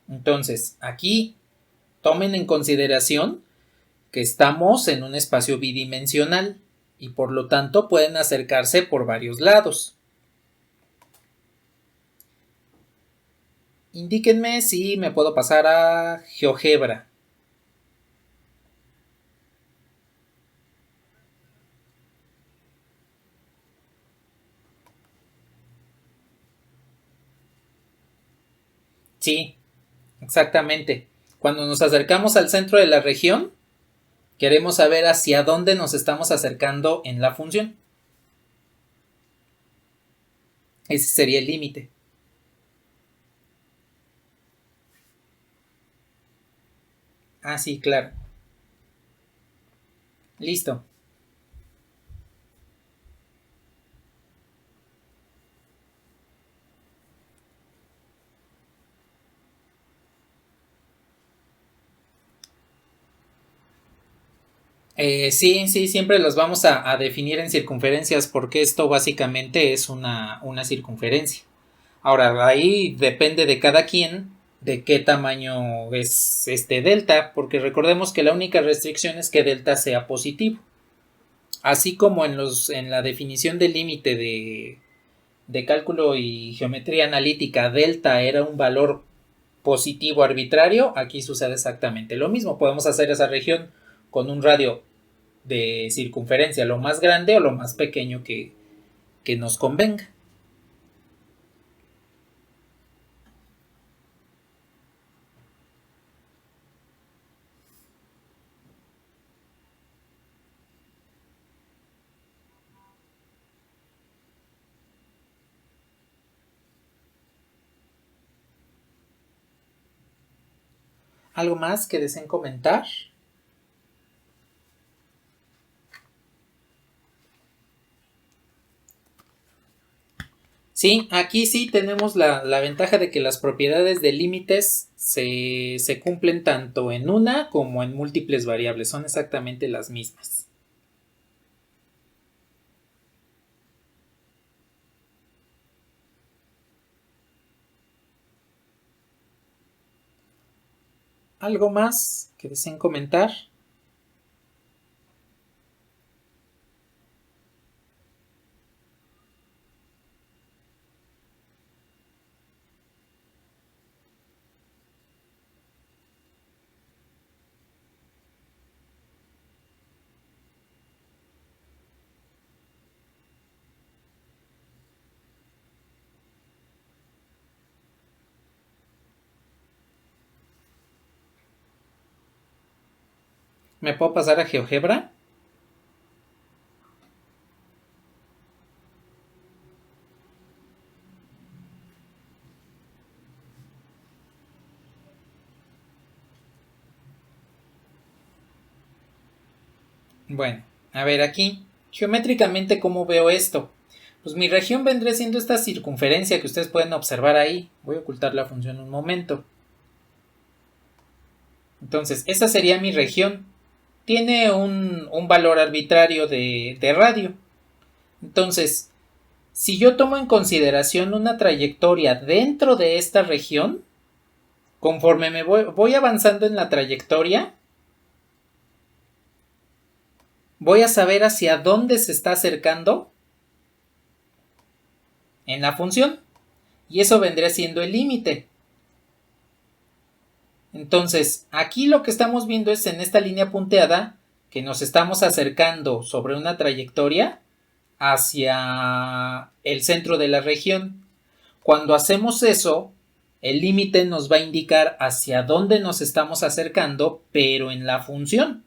Entonces, aquí tomen en consideración que estamos en un espacio bidimensional y por lo tanto pueden acercarse por varios lados. Indíquenme si me puedo pasar a GeoGebra. Sí, exactamente. Cuando nos acercamos al centro de la región, queremos saber hacia dónde nos estamos acercando en la función. Ese sería el límite. Ah, sí, claro. Listo. Sí, sí, siempre los vamos a definir en circunferencias porque esto básicamente es una circunferencia. Ahora, ahí depende de cada quien de qué tamaño es este delta, porque recordemos que la única restricción es que delta sea positivo. Así como en la definición del límite de cálculo y geometría analítica, delta era un valor positivo arbitrario, aquí sucede exactamente lo mismo. Podemos hacer esa región con un radio de circunferencia lo más grande o lo más pequeño que nos convenga. ¿Algo más que deseen comentar? Sí, aquí sí tenemos la ventaja de que las propiedades de límites se cumplen tanto en una como en múltiples variables, son exactamente las mismas. ¿Algo más que deseen comentar? ¿Me puedo pasar a GeoGebra? Bueno, a ver aquí, geométricamente, ¿cómo veo esto? Pues mi región vendría siendo esta circunferencia que ustedes pueden observar ahí. Voy a ocultar la función un momento. Entonces, esta sería mi región. Tiene un valor arbitrario de radio. Entonces, si yo tomo en consideración una trayectoria dentro de esta región, conforme me voy avanzando en la trayectoria, voy a saber hacia dónde se está acercando en la función. Y eso vendría siendo el límite. Entonces, aquí lo que estamos viendo es en esta línea punteada que nos estamos acercando sobre una trayectoria hacia el centro de la región. Cuando hacemos eso, el límite nos va a indicar hacia dónde nos estamos acercando, pero en la función.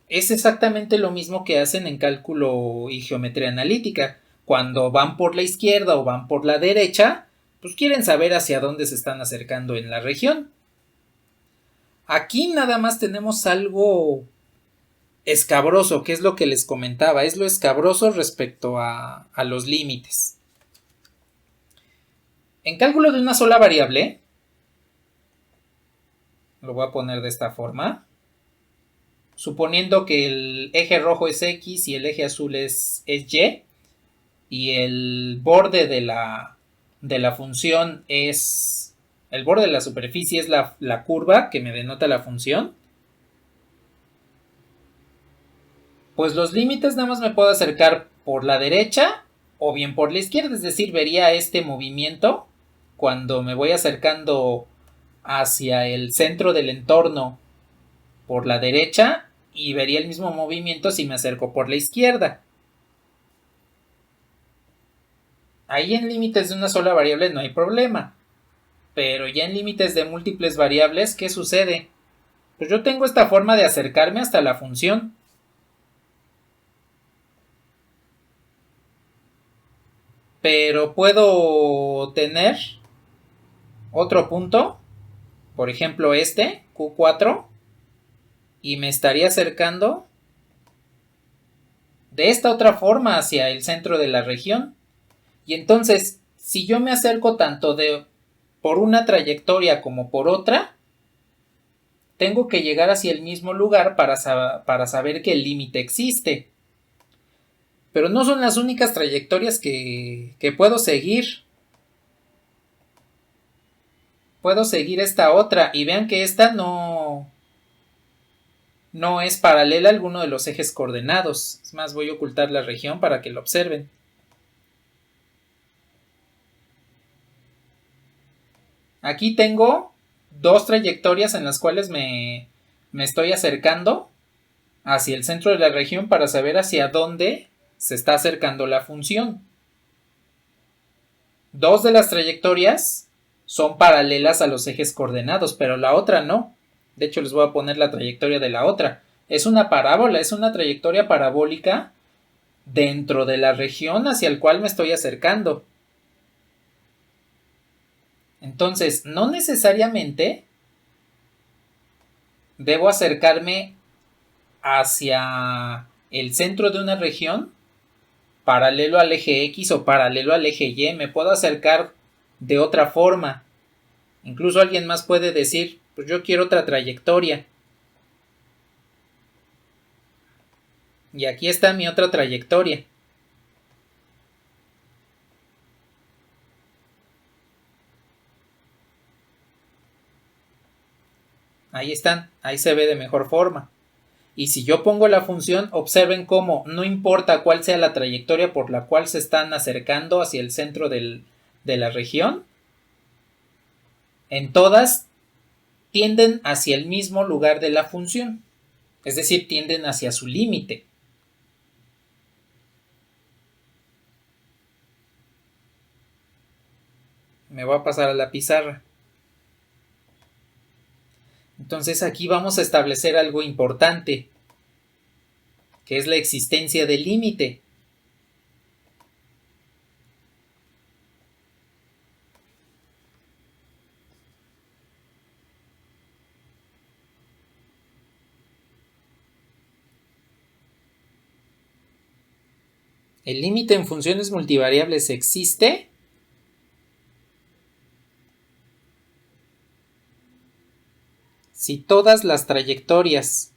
Es exactamente lo mismo que hacen en cálculo y geometría analítica. Cuando van por la izquierda o van por la derecha, pues quieren saber hacia dónde se están acercando en la región. Aquí nada más tenemos algo escabroso, que es lo que les comentaba, es lo escabroso respecto a los límites. En cálculo de una sola variable, lo voy a poner de esta forma, suponiendo que el eje rojo es X y el eje azul es Y el borde de la función es, el borde de la superficie es la curva que me denota la función, pues los límites nada más me puedo acercar por la derecha o bien por la izquierda, es decir, vería este movimiento cuando me voy acercando hacia el centro del entorno por la derecha y vería el mismo movimiento si me acerco por la izquierda. Ahí en límites de una sola variable no hay problema, pero ya en límites de múltiples variables, ¿qué sucede? Pues yo tengo esta forma de acercarme hasta la función. Pero puedo tener otro punto, por ejemplo este, Q4, y me estaría acercando de esta otra forma hacia el centro de la región. Y entonces, si yo me acerco tanto por una trayectoria como por otra, tengo que llegar hacia el mismo lugar para saber que el límite existe. Pero no son las únicas trayectorias que puedo seguir. Puedo seguir esta otra y vean que esta no es paralela a alguno de los ejes coordenados. Es más, voy a ocultar la región para que lo observen. Aquí tengo dos trayectorias en las cuales me estoy acercando hacia el centro de la región para saber hacia dónde se está acercando la función. Dos de las trayectorias son paralelas a los ejes coordenados, pero la otra no. De hecho, les voy a poner la trayectoria de la otra. Es una parábola, es una trayectoria parabólica dentro de la región hacia el cual me estoy acercando. Entonces, no necesariamente debo acercarme hacia el centro de una región paralelo al eje X o paralelo al eje Y. Me puedo acercar de otra forma. Incluso alguien más puede decir, pues yo quiero otra trayectoria. Y aquí está mi otra trayectoria. Ahí están, ahí se ve de mejor forma. Y si yo pongo la función, observen cómo no importa cuál sea la trayectoria por la cual se están acercando hacia el centro de la región, en todas tienden hacia el mismo lugar de la función. Es decir, tienden hacia su límite. Me voy a pasar a la pizarra. Entonces aquí vamos a establecer algo importante, que es la existencia del límite. El límite en funciones multivariables existe si todas las trayectorias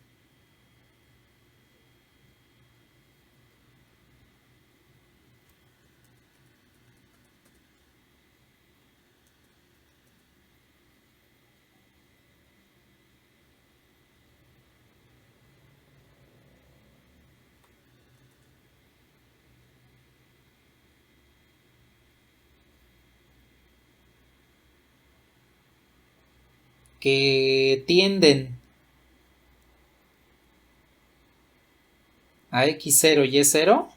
que tienden a x0 y y0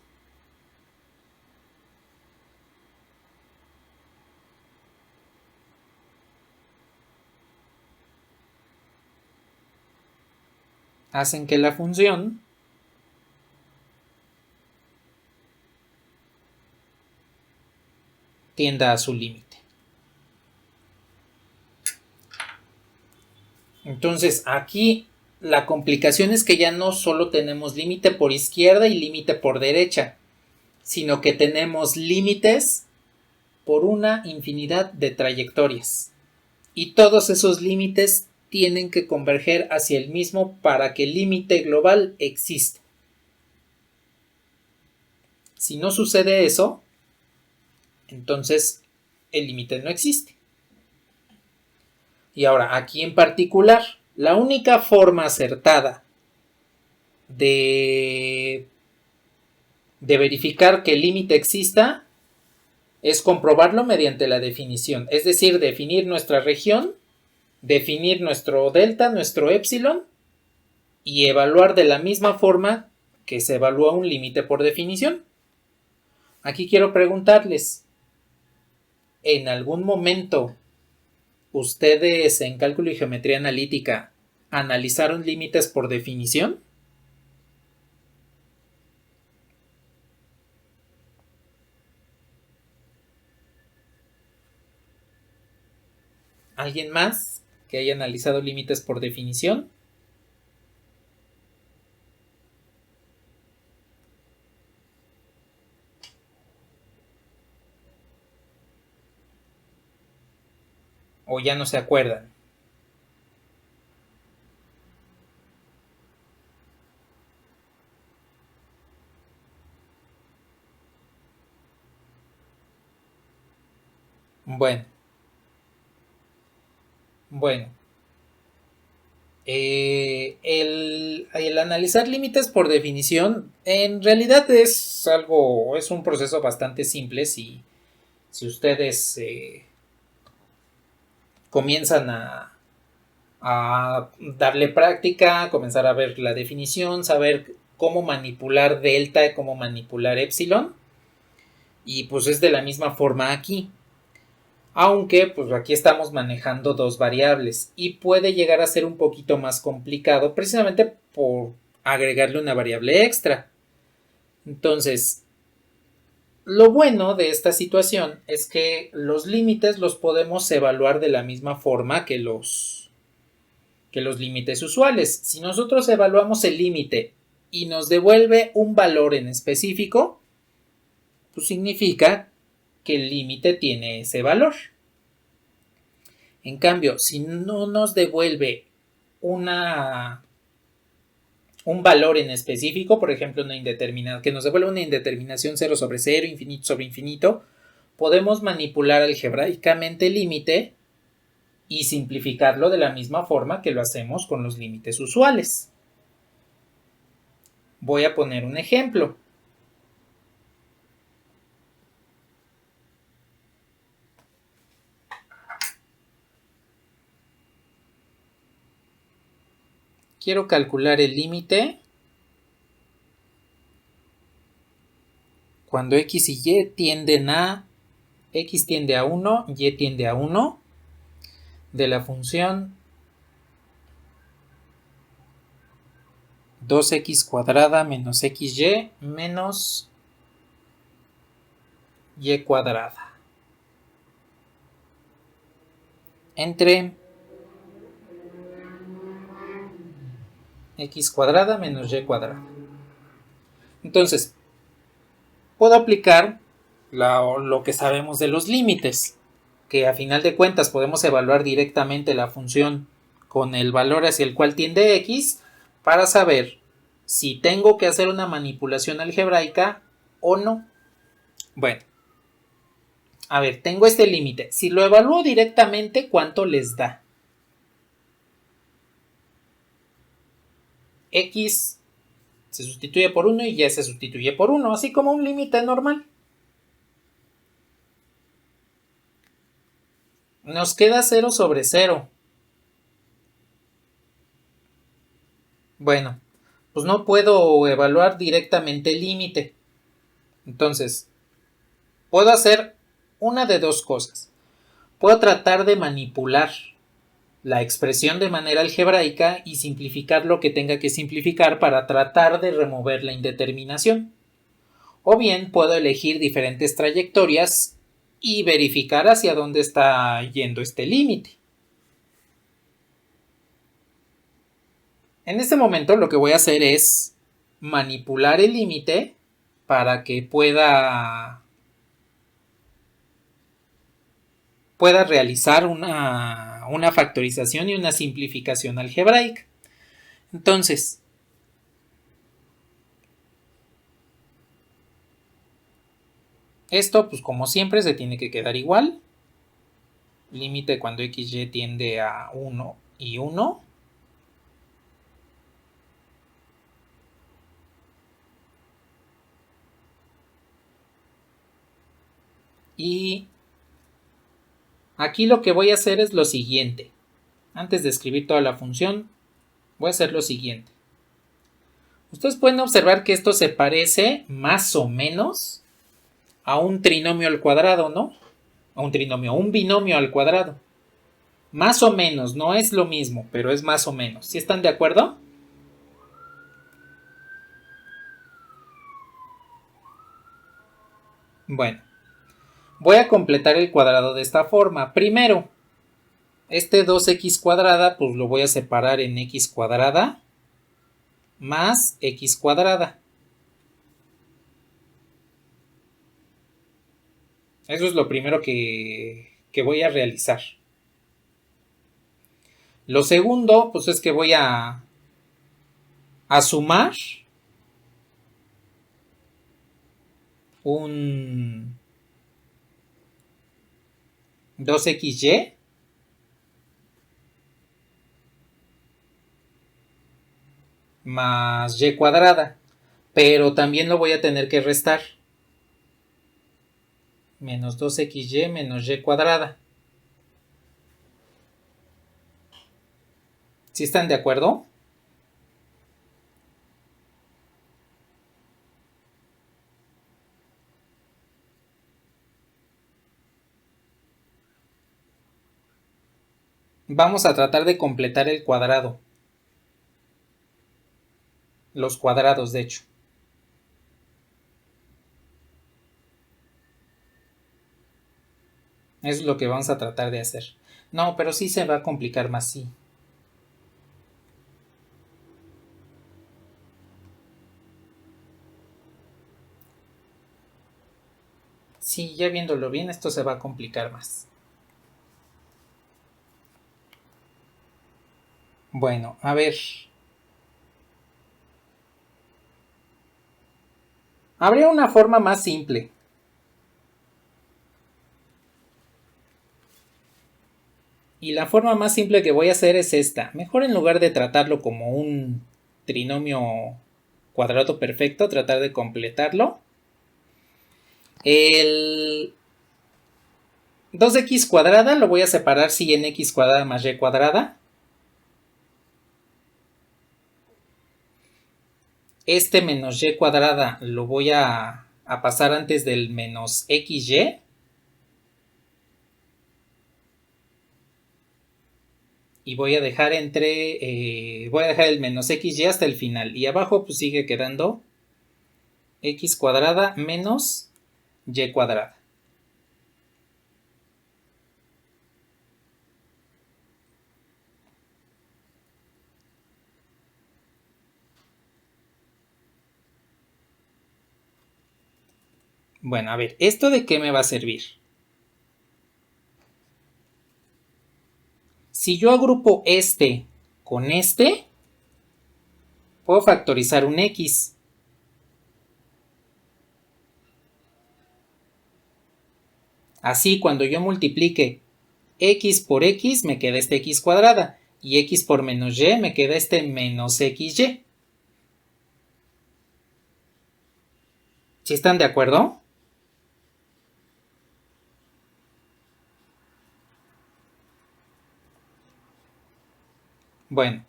hacen que la función tienda a su límite. Entonces aquí la complicación es que ya no solo tenemos límite por izquierda y límite por derecha, sino que tenemos límites por una infinidad de trayectorias. Y todos esos límites tienen que converger hacia el mismo para que el límite global exista. Si no sucede eso, entonces el límite no existe. Y ahora, aquí en particular, la única forma acertada de verificar que el límite exista es comprobarlo mediante la definición, es decir, definir nuestra región, definir nuestro delta, nuestro epsilon, y evaluar de la misma forma que se evalúa un límite por definición. Aquí quiero preguntarles, ¿en algún momento ustedes en cálculo y geometría analítica analizaron límites por definición? ¿Alguien más que haya analizado límites por definición? ¿O ya no se acuerdan? Bueno, bueno. El analizar límites por definición en realidad es algo, es un proceso bastante simple si ustedes comienzan a darle práctica, comenzar a ver la definición, saber cómo manipular delta, cómo manipular epsilon, y pues es de la misma forma aquí. Aunque pues aquí estamos manejando dos variables y puede llegar a ser un poquito más complicado precisamente por agregarle una variable extra. Entonces, lo bueno de esta situación es que los límites los podemos evaluar de la misma forma que los límites usuales. Si nosotros evaluamos el límite y nos devuelve un valor en específico, pues significa que el límite tiene ese valor. En cambio, si no nos devuelve un valor en específico, por ejemplo, que nos devuelve una indeterminación 0 sobre 0, infinito sobre infinito, podemos manipular algebraicamente el límite y simplificarlo de la misma forma que lo hacemos con los límites usuales. Voy a poner un ejemplo. Quiero calcular el límite cuando x y y tienden a x tiende a 1, y tiende a 1 de la función 2x cuadrada menos xy menos y cuadrada entre x cuadrada menos y cuadrada. Entonces, puedo aplicar lo que sabemos de los límites, que a final de cuentas podemos evaluar directamente la función con el valor hacia el cual tiende x para saber si tengo que hacer una manipulación algebraica o no. Bueno, a ver, tengo este límite. Si lo evalúo directamente, ¿cuánto les da? X se sustituye por 1 y y se sustituye por 1, así como un límite normal. Nos queda 0 sobre 0. Bueno, pues no puedo evaluar directamente el límite. Entonces, puedo hacer una de dos cosas. Puedo tratar de manipular la expresión de manera algebraica y simplificar lo que tenga que simplificar para tratar de remover la indeterminación. O bien puedo elegir diferentes trayectorias y verificar hacia dónde está yendo este límite. En este momento lo que voy a hacer es manipular el límite para que pueda realizar una factorización y una simplificación algebraica. Entonces, esto pues como siempre se tiene que quedar igual. Límite cuando xy tiende a 1 y 1. Y aquí lo que voy a hacer es lo siguiente. Antes de escribir toda la función, voy a hacer lo siguiente. Ustedes pueden observar que esto se parece más o menos a un trinomio al cuadrado, ¿no? A un binomio al cuadrado. Más o menos, no es lo mismo, pero es más o menos. ¿Sí están de acuerdo? Bueno, voy a completar el cuadrado de esta forma. Primero, este 2x cuadrada, pues lo voy a separar en x cuadrada más x cuadrada. Eso es lo primero que voy a realizar. Lo segundo, pues es que voy a sumar un 2xy más y cuadrada, pero también lo voy a tener que restar. Menos 2xy menos y cuadrada. ¿Sí están de acuerdo? Vamos a tratar de completar el cuadrado. Los cuadrados, de hecho. Eso es lo que vamos a tratar de hacer. No, pero sí se va a complicar más, sí. Sí, ya viéndolo bien, esto se va a complicar más. Bueno, a ver. Habría una forma más simple. Y la forma más simple que voy a hacer es esta. Mejor en lugar de tratarlo como un trinomio cuadrado perfecto, tratar de completarlo. El 2x cuadrada lo voy a separar sí en x cuadrada más y cuadrada. Este menos y cuadrada lo voy a pasar antes del menos xy. Y voy a dejar voy a dejar el menos xy hasta el final. Y abajo pues sigue quedando x cuadrada menos y cuadrada. Bueno, a ver, ¿esto de qué me va a servir? Si yo agrupo este con este, puedo factorizar un x. Así, cuando yo multiplique x por x, me queda este x cuadrada. Y x por menos y, me queda este menos xy. ¿Sí están de acuerdo? Bueno.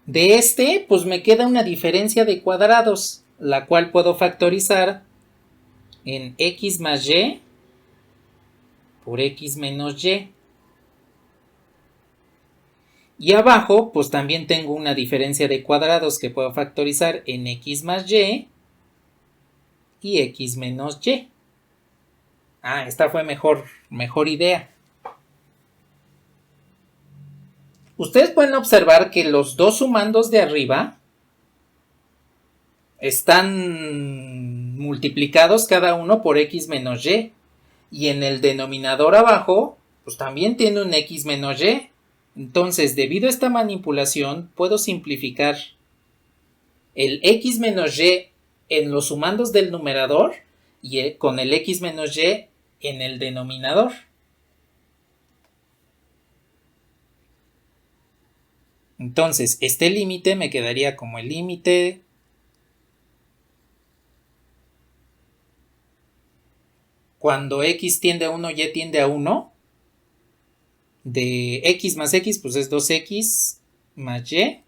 De este, pues me queda una diferencia de cuadrados, la cual puedo factorizar en x más y por x menos y. Y abajo, pues también tengo una diferencia de cuadrados que puedo factorizar en x más y x menos y. Ah, esta fue mejor idea. Ustedes pueden observar que los dos sumandos de arriba están multiplicados cada uno por x menos y. Y en el denominador abajo, pues también tiene un x menos y. Entonces, debido a esta manipulación, puedo simplificar el x menos y en los sumandos del numerador y con el x menos y en el denominador. Entonces, este límite me quedaría como el límite cuando x tiende a 1, y tiende a 1, de x más x, pues es 2x más y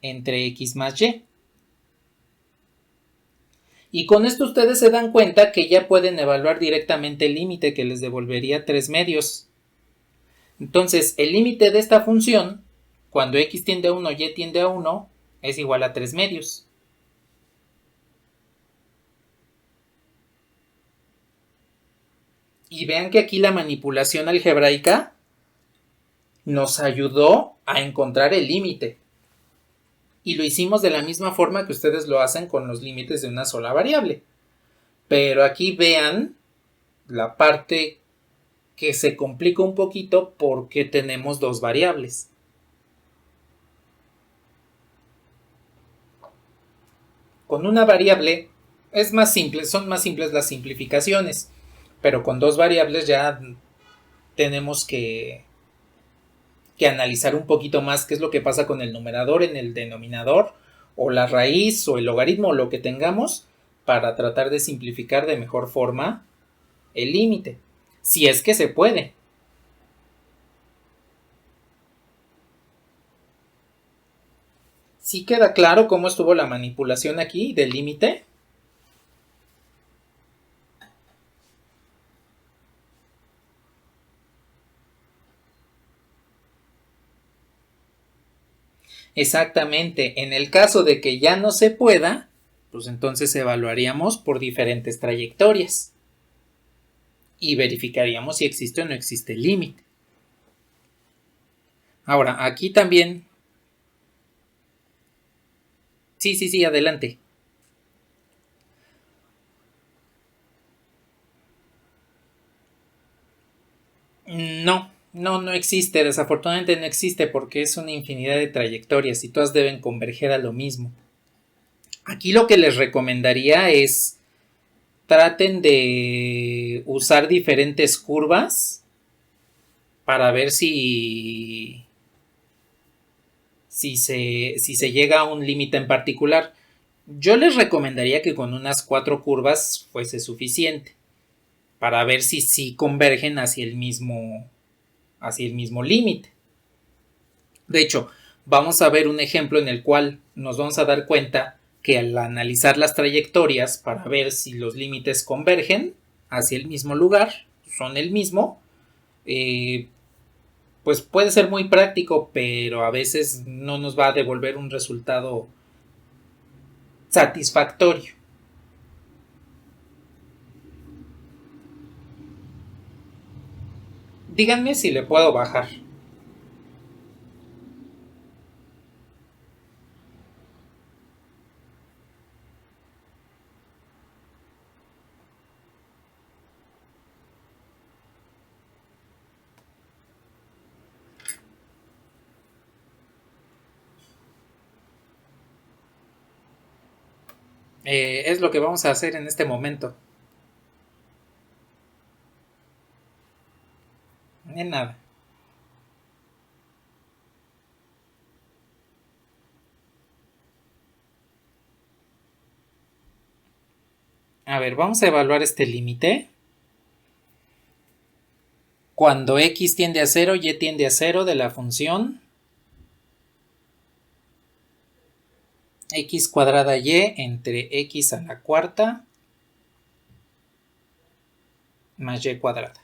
entre x más y. Y con esto ustedes se dan cuenta que ya pueden evaluar directamente el límite, que les devolvería 3 medios. Entonces, el límite de esta función, cuando x tiende a 1, y tiende a 1, es igual a 3 medios. Y vean que aquí la manipulación algebraica nos ayudó a encontrar el límite. Y lo hicimos de la misma forma que ustedes lo hacen con los límites de una sola variable. Pero aquí vean la parte que se complica un poquito porque tenemos dos variables. Con una variable es más simple, son más simples las simplificaciones, pero con dos variables ya tenemos que analizar un poquito más qué es lo que pasa con el numerador en el denominador, o la raíz, o el logaritmo, o lo que tengamos, para tratar de simplificar de mejor forma el límite, si es que se puede. ¿Sí queda claro cómo estuvo la manipulación aquí del límite? Exactamente, en el caso de que ya no se pueda, pues entonces evaluaríamos por diferentes trayectorias y verificaríamos si existe o no existe el límite. Ahora, aquí también... Sí, adelante. No existe, desafortunadamente no existe porque es una infinidad de trayectorias y todas deben converger a lo mismo. Aquí lo que les recomendaría es traten de usar diferentes curvas para ver si se llega a un límite en particular. Yo les recomendaría que con unas 4 curvas fuese suficiente para ver si convergen hacia el mismo límite. De hecho, vamos a ver un ejemplo en el cual nos vamos a dar cuenta que al analizar las trayectorias para ver si los límites convergen hacia el mismo lugar, son el mismo, pues puede ser muy práctico, pero a veces no nos va a devolver un resultado satisfactorio. Díganme si le puedo bajar. Es lo que vamos a hacer en este momento. De nada. A ver, vamos a evaluar este límite. Cuando x tiende a 0, y tiende a 0 de la función x cuadrada y entre x a la cuarta más y cuadrada.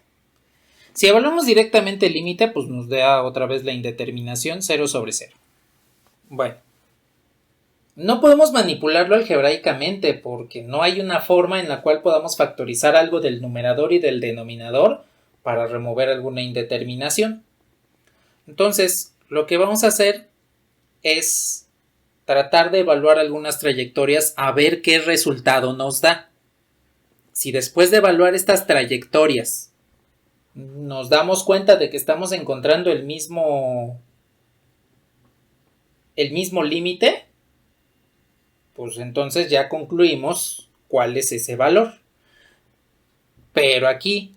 Si evaluamos directamente el límite, pues nos da otra vez la indeterminación 0 sobre 0. Bueno, no podemos manipularlo algebraicamente porque no hay una forma en la cual podamos factorizar algo del numerador y del denominador para remover alguna indeterminación. Entonces, lo que vamos a hacer es tratar de evaluar algunas trayectorias a ver qué resultado nos da. Si después de evaluar estas trayectorias nos damos cuenta de que estamos encontrando el mismo límite, pues entonces ya concluimos cuál es ese valor. Pero aquí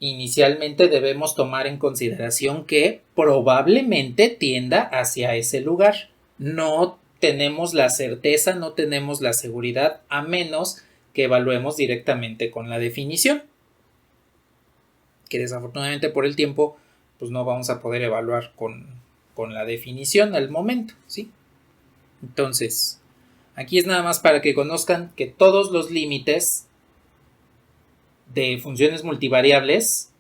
inicialmente debemos tomar en consideración que probablemente tienda hacia ese lugar. No tenemos la certeza, no tenemos la seguridad, a menos que evaluemos directamente con la definición. que desafortunadamente por el tiempo pues no vamos a poder evaluar con la definición al momento, ¿sí? Entonces, aquí es nada más para que conozcan que todos los límites de funciones multivariables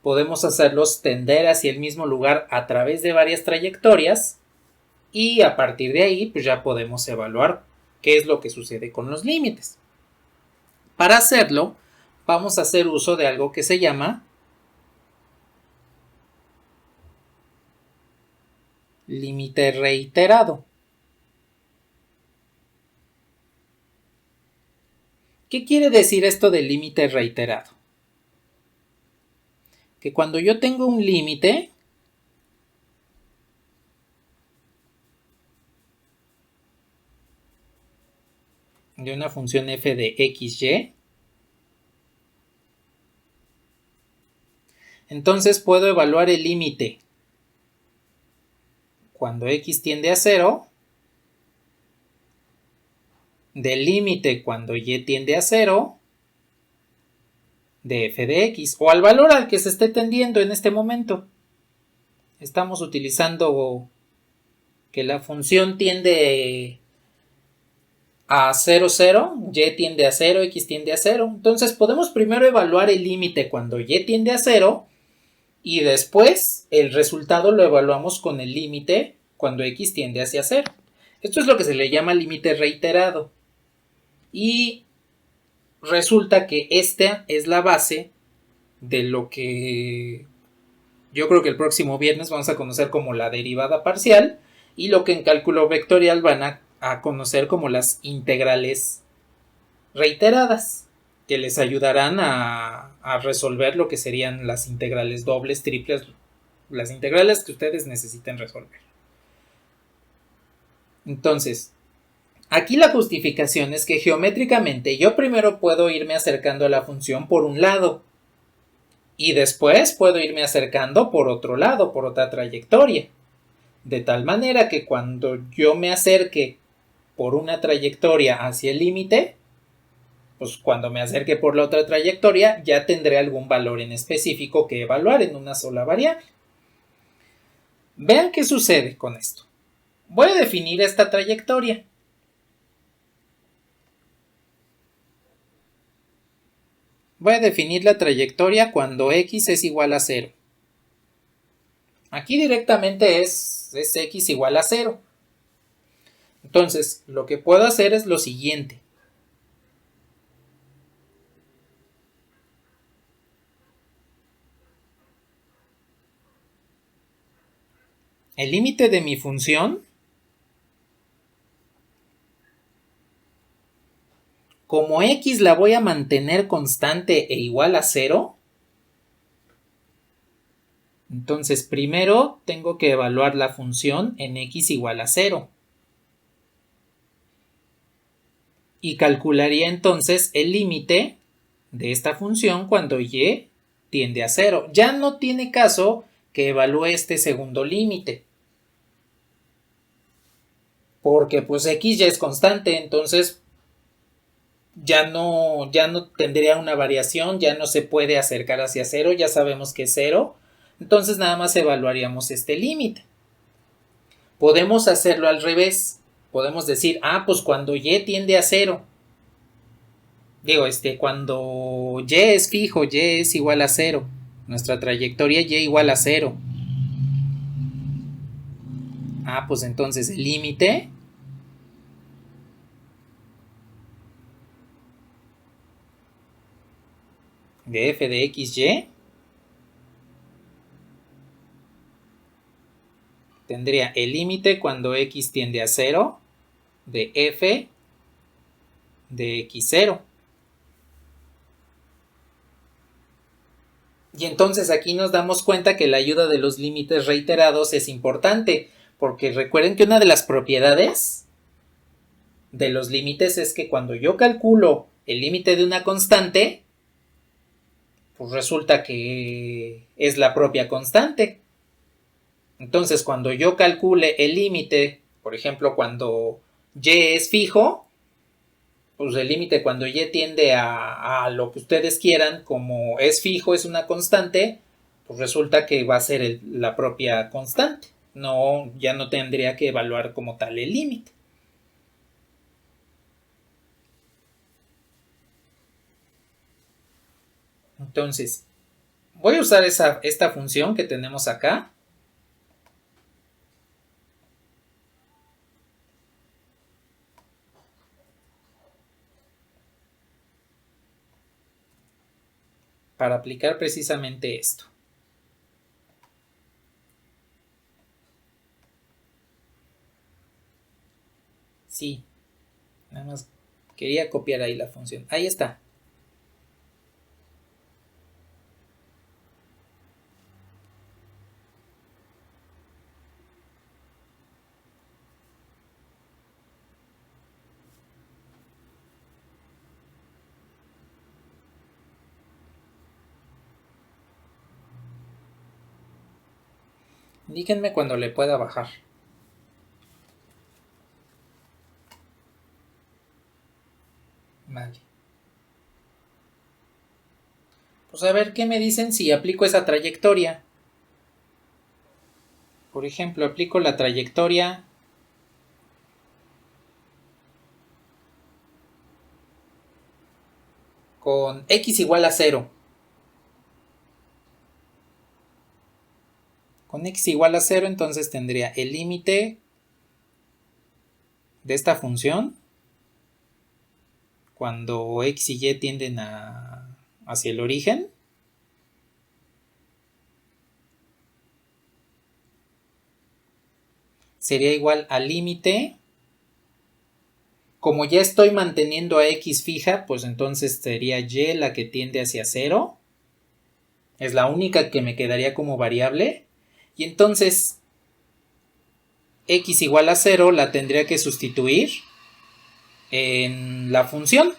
podemos hacerlos tender hacia el mismo lugar a través de varias trayectorias y a partir de ahí pues ya podemos evaluar qué es lo que sucede con los límites. Para hacerlo vamos a hacer uso de algo que se llama límite reiterado. ¿Qué quiere decir esto del límite reiterado? Que cuando yo tengo un límite, de una función f de xy, entonces puedo evaluar el límite cuando x tiende a 0, del límite cuando y tiende a 0, de f de x, o al valor al que se esté tendiendo en este momento. Estamos utilizando que la función tiende a 0, 0, y tiende a 0, x tiende a 0. Entonces podemos primero evaluar el límite cuando y tiende a 0 y después el resultado lo evaluamos con el límite cuando x tiende hacia 0. Esto es lo que se le llama límite reiterado. Y resulta que esta es la base de lo que yo creo que el próximo viernes vamos a conocer como la derivada parcial y lo que en cálculo vectorial van a conocer como las integrales reiteradas, que les ayudarán a resolver lo que serían las integrales dobles, triples, las integrales que ustedes necesiten resolver. Entonces, aquí la justificación es que geométricamente yo primero puedo irme acercando a la función por un lado y después puedo irme acercando por otro lado, por otra trayectoria. De tal manera que cuando yo me acerque por una trayectoria hacia el límite, pues cuando me acerque por la otra trayectoria ya tendré algún valor en específico que evaluar en una sola variable. Vean qué sucede con esto. Voy a definir esta trayectoria. Voy a definir la trayectoria cuando x es igual a 0. Aquí directamente es x igual a 0. Entonces, lo que puedo hacer es lo siguiente. El límite de mi función, como x la voy a mantener constante e igual a 0, entonces primero tengo que evaluar la función en x igual a 0. Y calcularía entonces el límite de esta función cuando y tiende a 0. Ya no tiene caso que evalúe este segundo límite, porque pues x ya es constante, entonces ya no tendría una variación, ya no se puede acercar hacia 0, ya sabemos que es 0, entonces nada más evaluaríamos este límite. Podemos hacerlo al revés, podemos decir, pues cuando y tiende a 0, cuando y es fijo, y es igual a 0, nuestra trayectoria y igual a 0, pues entonces el límite de f de xy tendría el límite cuando x tiende a 0 de f de x0. Y entonces aquí nos damos cuenta que la ayuda de los límites reiterados es importante, porque recuerden que una de las propiedades de los límites es que cuando yo calculo el límite de una constante, pues resulta que es la propia constante. Entonces, cuando yo calcule el límite, por ejemplo, cuando y es fijo, pues el límite cuando y tiende a lo que ustedes quieran, como es fijo, es una constante, pues resulta que va a ser la propia constante. No, ya no tendría que evaluar como tal el límite. Entonces, voy a usar esta función que tenemos acá. Para aplicar precisamente esto. Sí, nada más quería copiar ahí la función. Ahí está. Indíquenme cuando le pueda bajar. Vale. Pues a ver qué me dicen si aplico esa trayectoria. Por ejemplo, aplico la trayectoria con x igual a 0. Con x igual a 0, entonces tendría el límite de esta función cuando x y y tienden hacia el origen. Sería igual al límite. Como ya estoy manteniendo a x fija, pues entonces sería y la que tiende hacia 0. Es la única que me quedaría como variable. Y entonces x igual a 0 la tendría que sustituir en la función.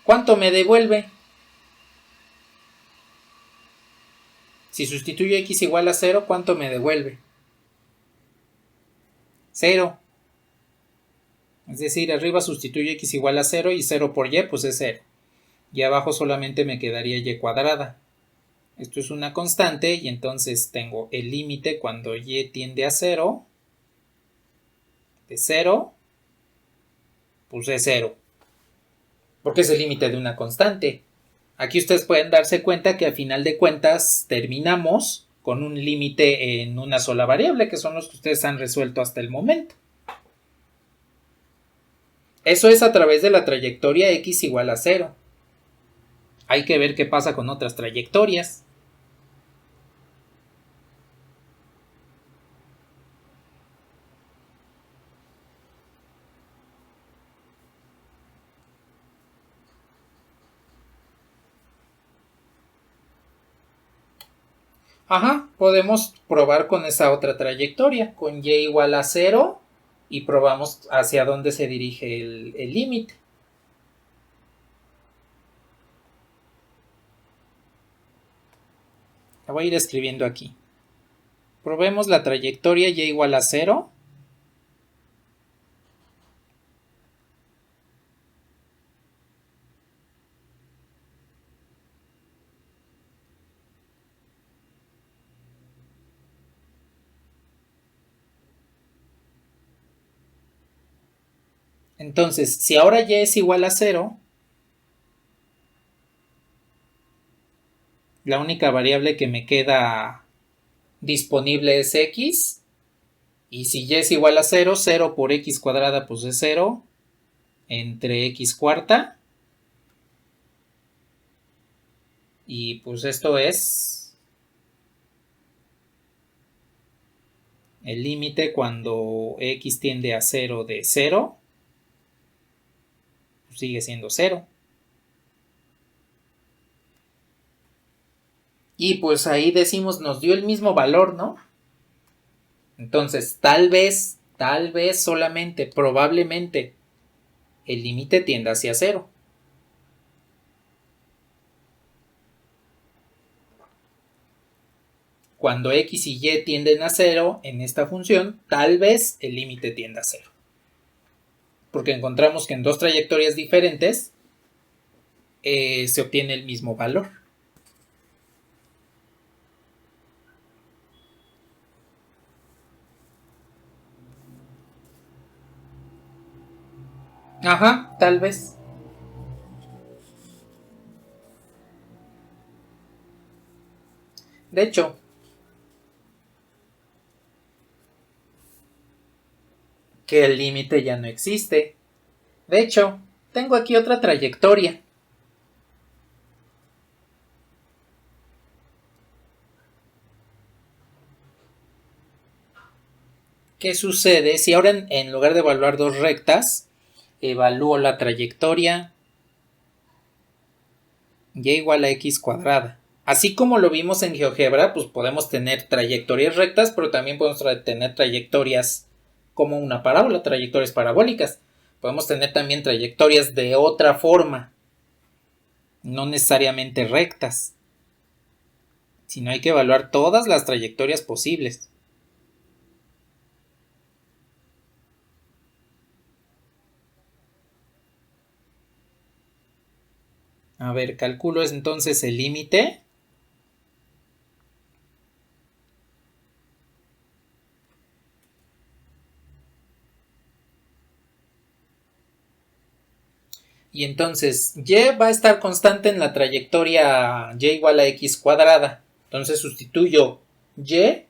¿Cuánto me devuelve? Si sustituyo x igual a 0, ¿cuánto me devuelve? 0. Es decir, arriba sustituyo x igual a 0 y 0 por y pues es 0. Y abajo solamente me quedaría y cuadrada. Esto es una constante y entonces tengo el límite cuando y tiende a 0. De 0, pues es 0. Porque es el límite de una constante. Aquí ustedes pueden darse cuenta que a final de cuentas terminamos con un límite en una sola variable, que son los que ustedes han resuelto hasta el momento. Eso es a través de la trayectoria x igual a 0. Hay que ver qué pasa con otras trayectorias. Ajá, podemos probar con esa otra trayectoria, con y igual a 0, y probamos hacia dónde se dirige el límite. La voy a ir escribiendo aquí. Probemos la trayectoria y igual a 0. Entonces, si ahora y es igual a 0, la única variable que me queda disponible es x. Y si y es igual a 0, 0 por x cuadrada pues es 0 entre x cuarta. Y pues esto es el límite cuando x tiende a 0 de 0. Pues sigue siendo 0. Y pues ahí decimos, nos dio el mismo valor, ¿no? Entonces, tal vez, solamente, probablemente, el límite tiende hacia 0. Cuando x y y tienden a 0 en esta función, tal vez el límite tienda a 0. porque encontramos que en dos trayectorias diferentes se obtiene el mismo valor. Ajá, tal vez. De hecho, que el límite ya no existe. De hecho, tengo aquí otra trayectoria. ¿Qué sucede si ahora en lugar de evaluar dos rectas, evalúo la trayectoria y igual a x cuadrada? Así como lo vimos en GeoGebra, pues podemos tener trayectorias rectas, pero también podemos tener trayectorias como una parábola, trayectorias parabólicas. Podemos tener también trayectorias de otra forma, no necesariamente rectas, sino hay que evaluar todas las trayectorias posibles. A ver, calculo entonces el límite. Y entonces y va a estar constante en la trayectoria y igual a x cuadrada. Entonces sustituyo y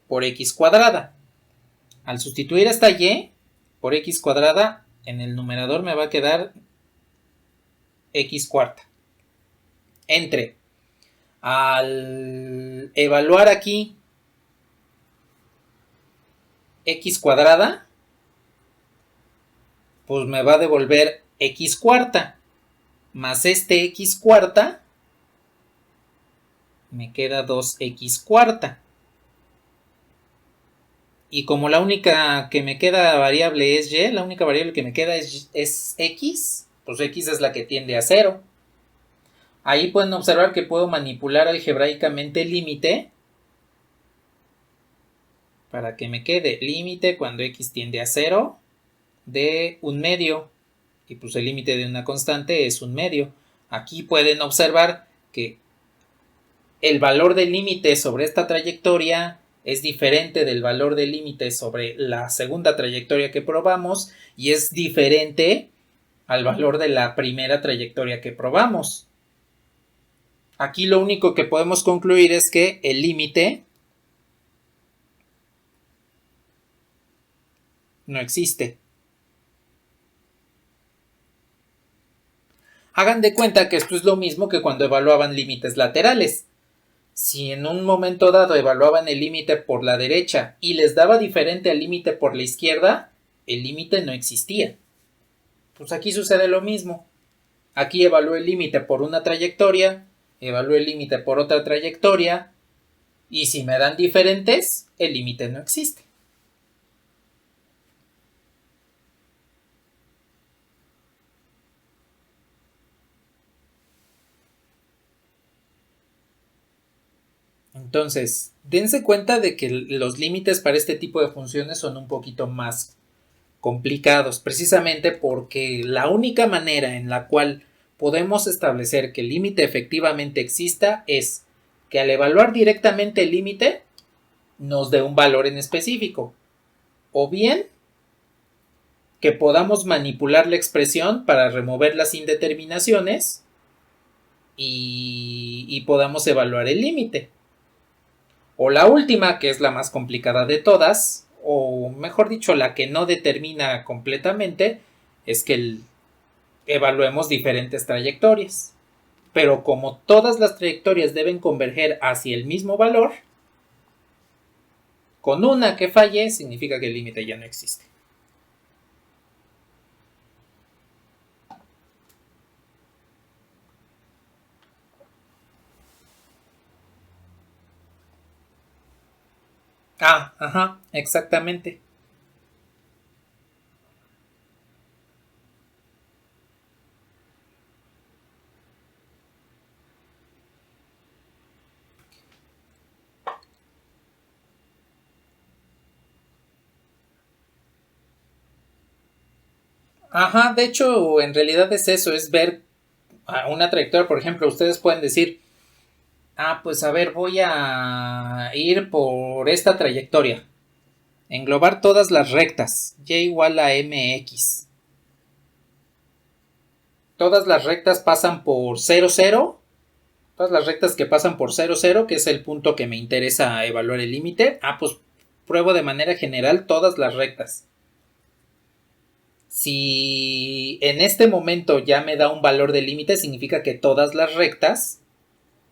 por x cuadrada. Al sustituir esta y por x cuadrada, en el numerador me va a quedar x cuarta. Entre, al evaluar aquí x cuadrada, pues me va a devolver x cuarta. Más este x cuarta, me queda 2x cuarta. Y como la única que me queda variable es y, la única variable que me queda es x, pues x es la que tiende a 0. Ahí pueden observar que puedo manipular algebraicamente el límite para que me quede límite cuando x tiende a 0 de 1/2. Y pues el límite de una constante es 1/2. Aquí pueden observar que el valor del límite sobre esta trayectoria es diferente del valor del límite sobre la segunda trayectoria que probamos y es diferente al valor de la primera trayectoria que probamos. Aquí lo único que podemos concluir es que el límite no existe. Hagan de cuenta que esto es lo mismo que cuando evaluaban límites laterales. Si en un momento dado evaluaban el límite por la derecha y les daba diferente al límite por la izquierda, el límite no existía. Pues aquí sucede lo mismo. Aquí evalúo el límite por una trayectoria, evalúo el límite por otra trayectoria, y si me dan diferentes, el límite no existe. Entonces, dense cuenta de que los límites para este tipo de funciones son un poquito más complicados, precisamente porque la única manera en la cual podemos establecer que el límite efectivamente exista es que al evaluar directamente el límite nos dé un valor en específico, o bien que podamos manipular la expresión para remover las indeterminaciones y podamos evaluar el límite. O la última, que es la más complicada de todas, o mejor dicho, la que no determina completamente, es que evaluemos diferentes trayectorias. Pero como todas las trayectorias deben converger hacia el mismo valor, con una que falle significa que el límite ya no existe. Ah, ajá, exactamente. Ajá, de hecho, en realidad es eso, es ver una trayectoria. Por ejemplo, ustedes pueden decir, pues a ver, voy a ir por esta trayectoria. Englobar todas las rectas, y igual a mx. Todas las rectas pasan por 0, 0. Todas las rectas que pasan por 0, 0, que es el punto que me interesa evaluar el límite. Pues pruebo de manera general todas las rectas. Si en este momento ya me da un valor de límite, significa que todas las rectas,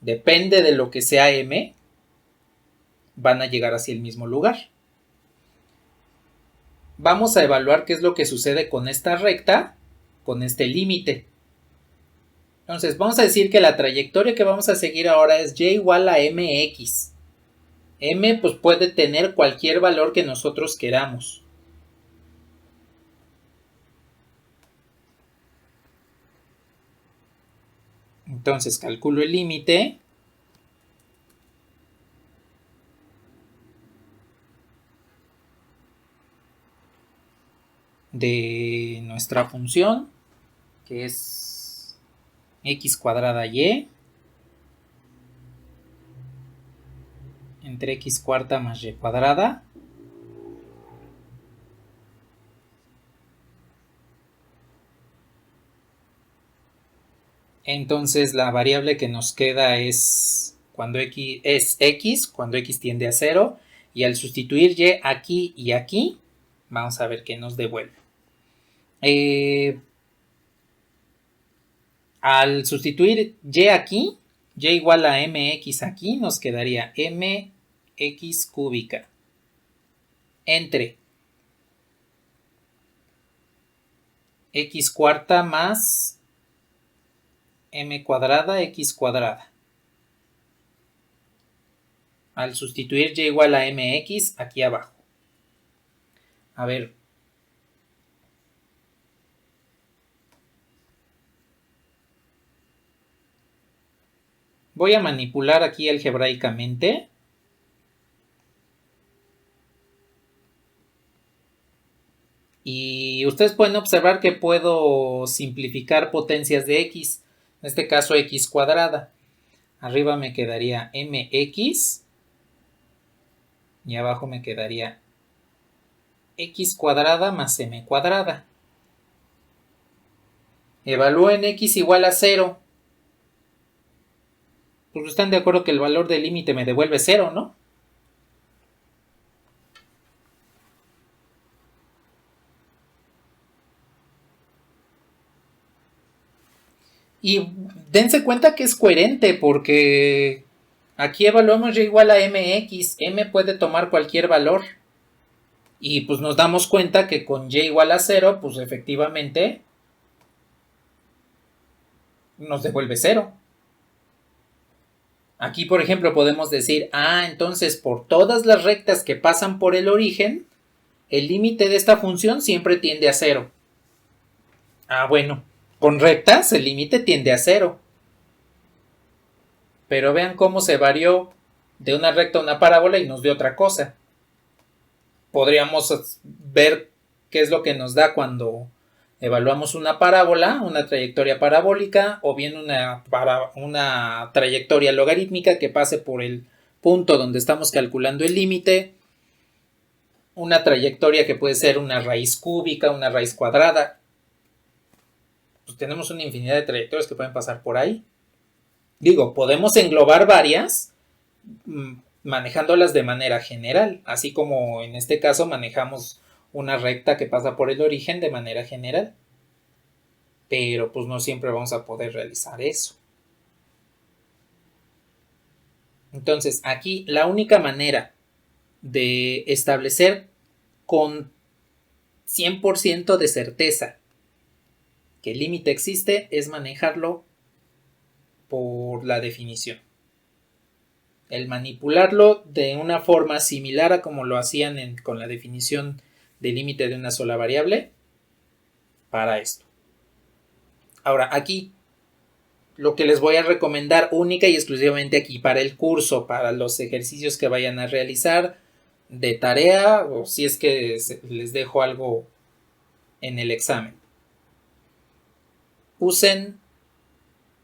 depende de lo que sea m, van a llegar hacia el mismo lugar. Vamos a evaluar qué es lo que sucede con esta recta, con este límite. Entonces vamos a decir que la trayectoria que vamos a seguir ahora es y igual a mx. M pues puede tener cualquier valor que nosotros queramos. Entonces calculo el límite. De nuestra función, que es x cuadrada y entre x cuarta más y cuadrada. Entonces la variable que nos queda es cuando x, cuando x tiende a 0, y al sustituir y aquí y aquí, vamos a ver qué nos devuelve. Al sustituir y aquí, y igual a mx aquí, nos quedaría mx cúbica entre x cuarta más m cuadrada x cuadrada. Al sustituir y igual a mx aquí abajo. A ver. Voy a manipular aquí algebraicamente. Y ustedes pueden observar que puedo simplificar potencias de x. En este caso x cuadrada. Arriba me quedaría mx. Y abajo me quedaría x cuadrada más m cuadrada. Evalúen x igual a 0. Pues están de acuerdo que el valor del límite me devuelve 0, ¿no? Y dense cuenta que es coherente porque aquí evaluamos y igual a mx. M puede tomar cualquier valor. Y pues nos damos cuenta que con y igual a 0, pues efectivamente nos devuelve 0. Aquí, por ejemplo, podemos decir, entonces por todas las rectas que pasan por el origen, el límite de esta función siempre tiende a 0. Bueno, con rectas el límite tiende a 0. Pero vean cómo se varió de una recta a una parábola y nos dio otra cosa. Podríamos ver qué es lo que nos da cuando evaluamos una parábola, una trayectoria parabólica, o bien una trayectoria logarítmica que pase por el punto donde estamos calculando el límite, una trayectoria que puede ser una raíz cúbica, una raíz cuadrada. Pues tenemos una infinidad de trayectorias que pueden pasar por ahí. Digo, podemos englobar varias manejándolas de manera general, así como en este caso manejamos una recta que pasa por el origen de manera general. Pero pues no siempre vamos a poder realizar eso. Entonces, aquí la única manera de establecer con 100% de certeza que el límite existe es manejarlo por la definición. El manipularlo de una forma similar a como lo hacían con la definición de límite de una sola variable para esto. Ahora, aquí lo que les voy a recomendar única y exclusivamente aquí para el curso, para los ejercicios que vayan a realizar de tarea o si es que les dejo algo en el examen. usen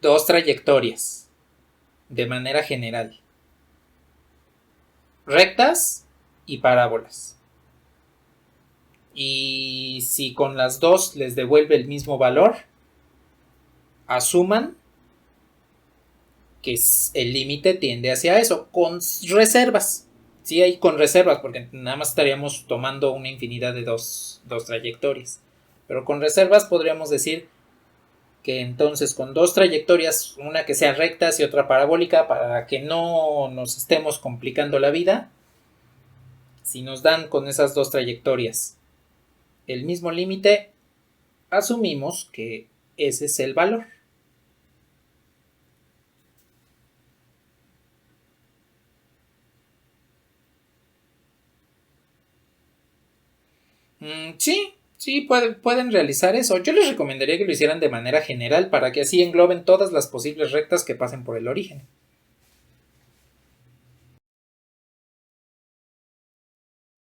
dos trayectorias de manera general, rectas y parábolas. Y si con las dos les devuelve el mismo valor, asuman que el límite tiende hacia eso, con reservas. Sí, hay con reservas, porque nada más estaríamos tomando una infinidad de dos trayectorias. Pero con reservas podríamos decir que entonces con dos trayectorias, una que sea rectas y otra parabólica, para que no nos estemos complicando la vida, si nos dan con esas dos trayectorias el mismo límite, asumimos que ese es el valor. Sí, pueden realizar eso. Yo les recomendaría que lo hicieran de manera general para que así engloben todas las posibles rectas que pasen por el origen.